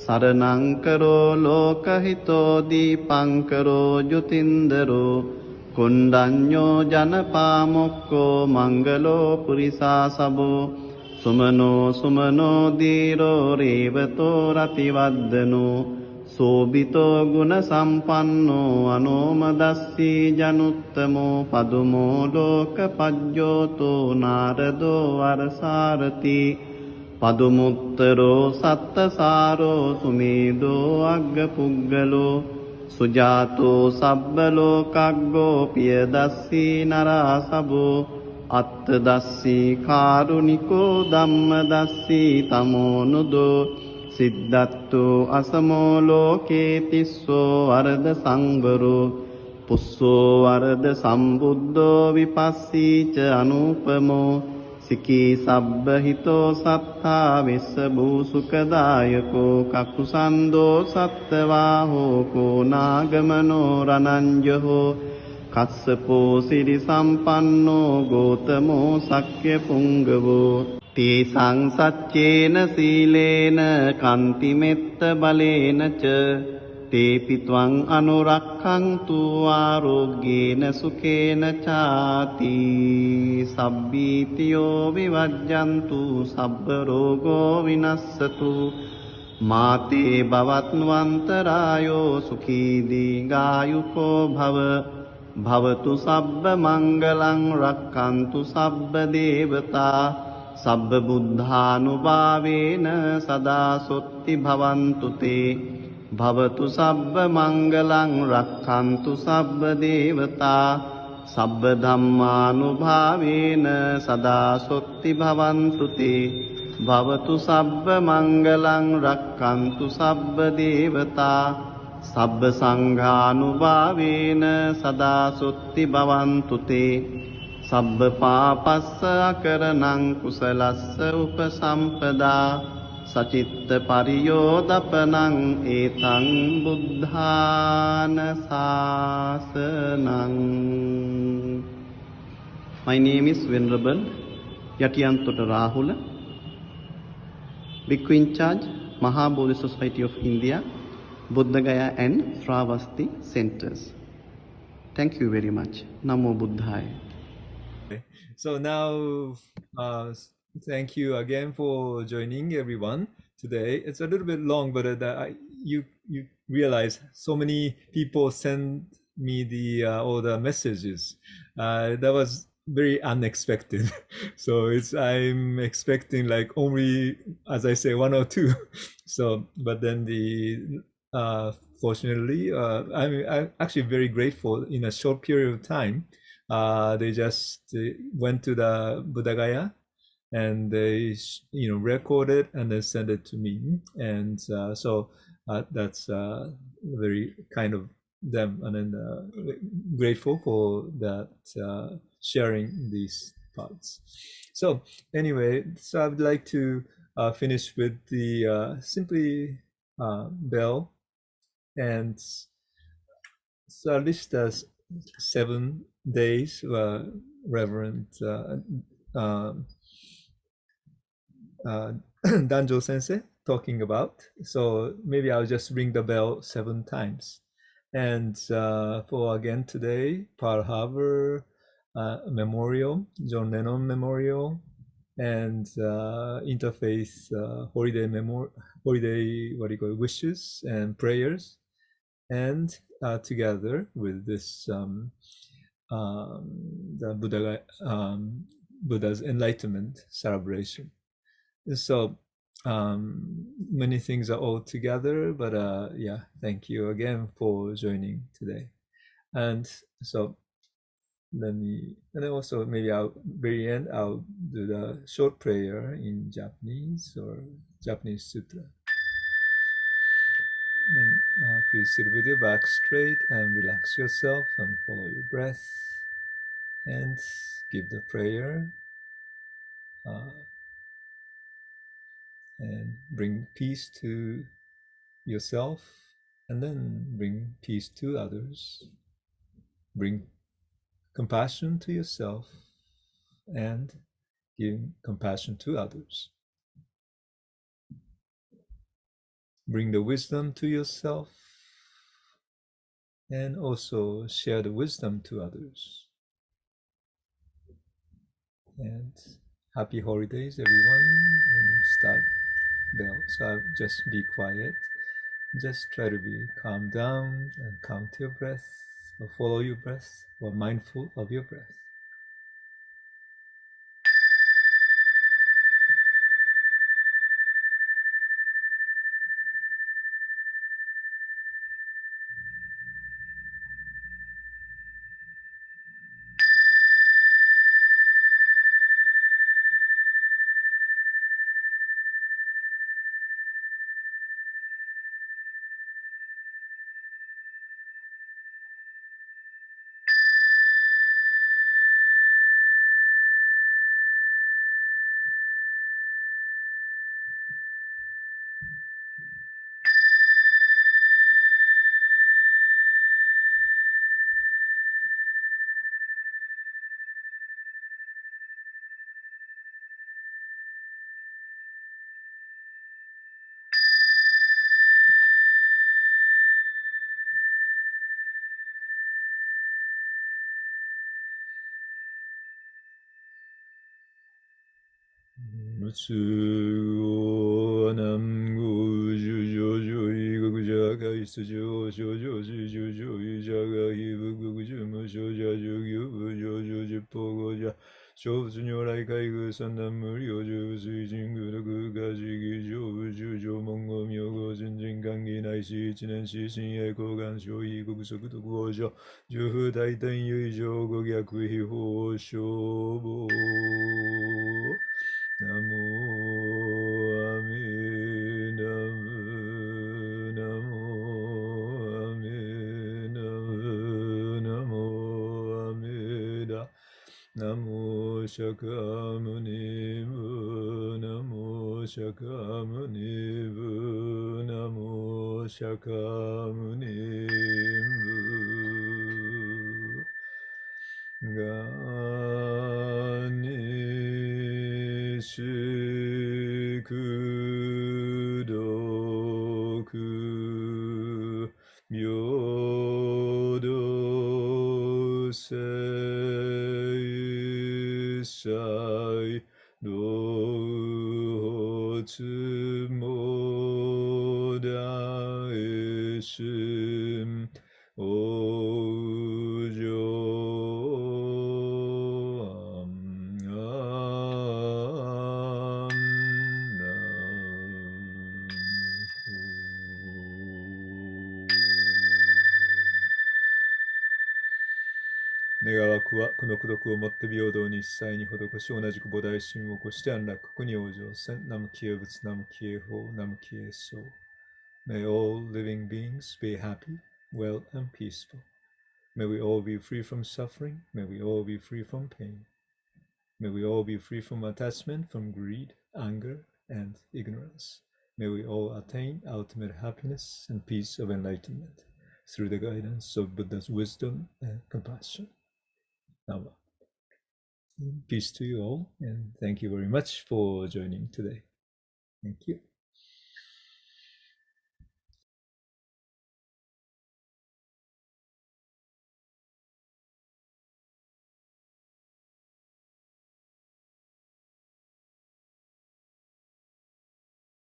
saranankaro lokahito dipankaro jutindaro Kundanyo janapamokko mangalo purisa sabo sumano sumano diro revato rativaddano sobito guna sampanno anomadassi januttamo padumo loka pajyoto narado arasarati padumuttaro sattasaro sumedo aggapuggalo Sujato sabbalo kaggo piyadassi narasabo attadassi karuniko dhammadassi tamonudo siddhatto asamo loke tisso arada sangvaro pusso arada sambuddho vipassī ca anupamo Siki sabba hito sattha vissa bhusukadayako kakusando sattvaho ko nagamano rananjaho kassapo siri sampanno gotamo sakya pungavo te sang saccena silena kanti metta balena ca te pitwang anurakhantu arogyena sukhena chati sabbitiyo vivajjantu sabba rogo vinassatu mate bhavatnvantarayo sukhi digayuko bhava Bhavatu sabba mangalang rakkantu sabba devata sabba buddhanubhavena sada sotti bhavantu te. Bhavatu sabba mangalang rakkantu sabba devata sabba dhammanubhavena sada sotti bhavantu te. Bhavatu sabba mangalang rakkantu sabba devata sabba sanghanubhavena sada sotti bhavantu te. Sabba papassa akaranang kusalassa upasampada sacitta pariyodapanang etang buddhana sasanang. My name is Venerable Yatiyantota Rahula, Bhikkhu in charge, Maha Bodhi Society of India, Buddhagaya and Sravasti centers. Thank you very much. Namo Buddhaya. So now, thank you again for joining everyone today. It's a little bit long, but you realize so many people send me the all the messages. That was very unexpected. So I'm expecting like only, as I say, one or two. So, but then fortunately, I'm actually very grateful. In a short period of time, they just went to the Buddhagaya and they recorded and then sent it to me, and so that's very kind of them, and then grateful for that sharing these thoughts. So anyway, so I would like to finish with the simply bell, and so at least 7 days Reverend Danjo Sensei talking about. So maybe I'll just ring the bell 7 times. And for again today, Pearl Harbor Memorial, John Lennon Memorial, and Interfaith holiday wishes and prayers, and together with this the Buddha's Enlightenment celebration. So many things are all together, but yeah, thank you again for joining today. And so and then also maybe very end I'll do the short prayer in Japanese or Japanese sutra. And please sit with your back straight and relax yourself and follow your breath and give the prayer and bring peace to yourself, and then bring peace to others. Bring compassion to yourself and give compassion to others. Bring the wisdom to yourself and also share the wisdom to others. And happy holidays, everyone. And start bell. So I'll just be quiet. Just try to be calm down and count your breath, or follow your breath, or mindful of your breath. Nam gu ju jo ju i gu ja ga 外出上症状四十上医者が非仏国中無症者上行無上上十法語者小仏如来海空三段無量上水神愚毒化事義上宇宙上文語名号新人歓喜内視一年四神栄光願小異国則特報上十風大天唯上五逆非法消防ナモアミダブナモアミダブナモアミダナモシャカムニブナモシャカムニブナモシャカムニブガニシクドク平等聖祭同発も大心往願わくはこの功徳をもって平等に一切に施し同じく菩提心を起こして安楽国に往生せん。南無帰依仏、南無帰依法、南無帰依僧。May all living beings be happy, well and peaceful. May we all be free from suffering. May we all be free from pain. May we all be free from attachment, from greed, anger, and ignorance. May we all attain ultimate happiness and peace of enlightenment through the guidance of Buddha's wisdom and compassion. Nama. Peace to you all, and thank you very much for joining today. Thank you.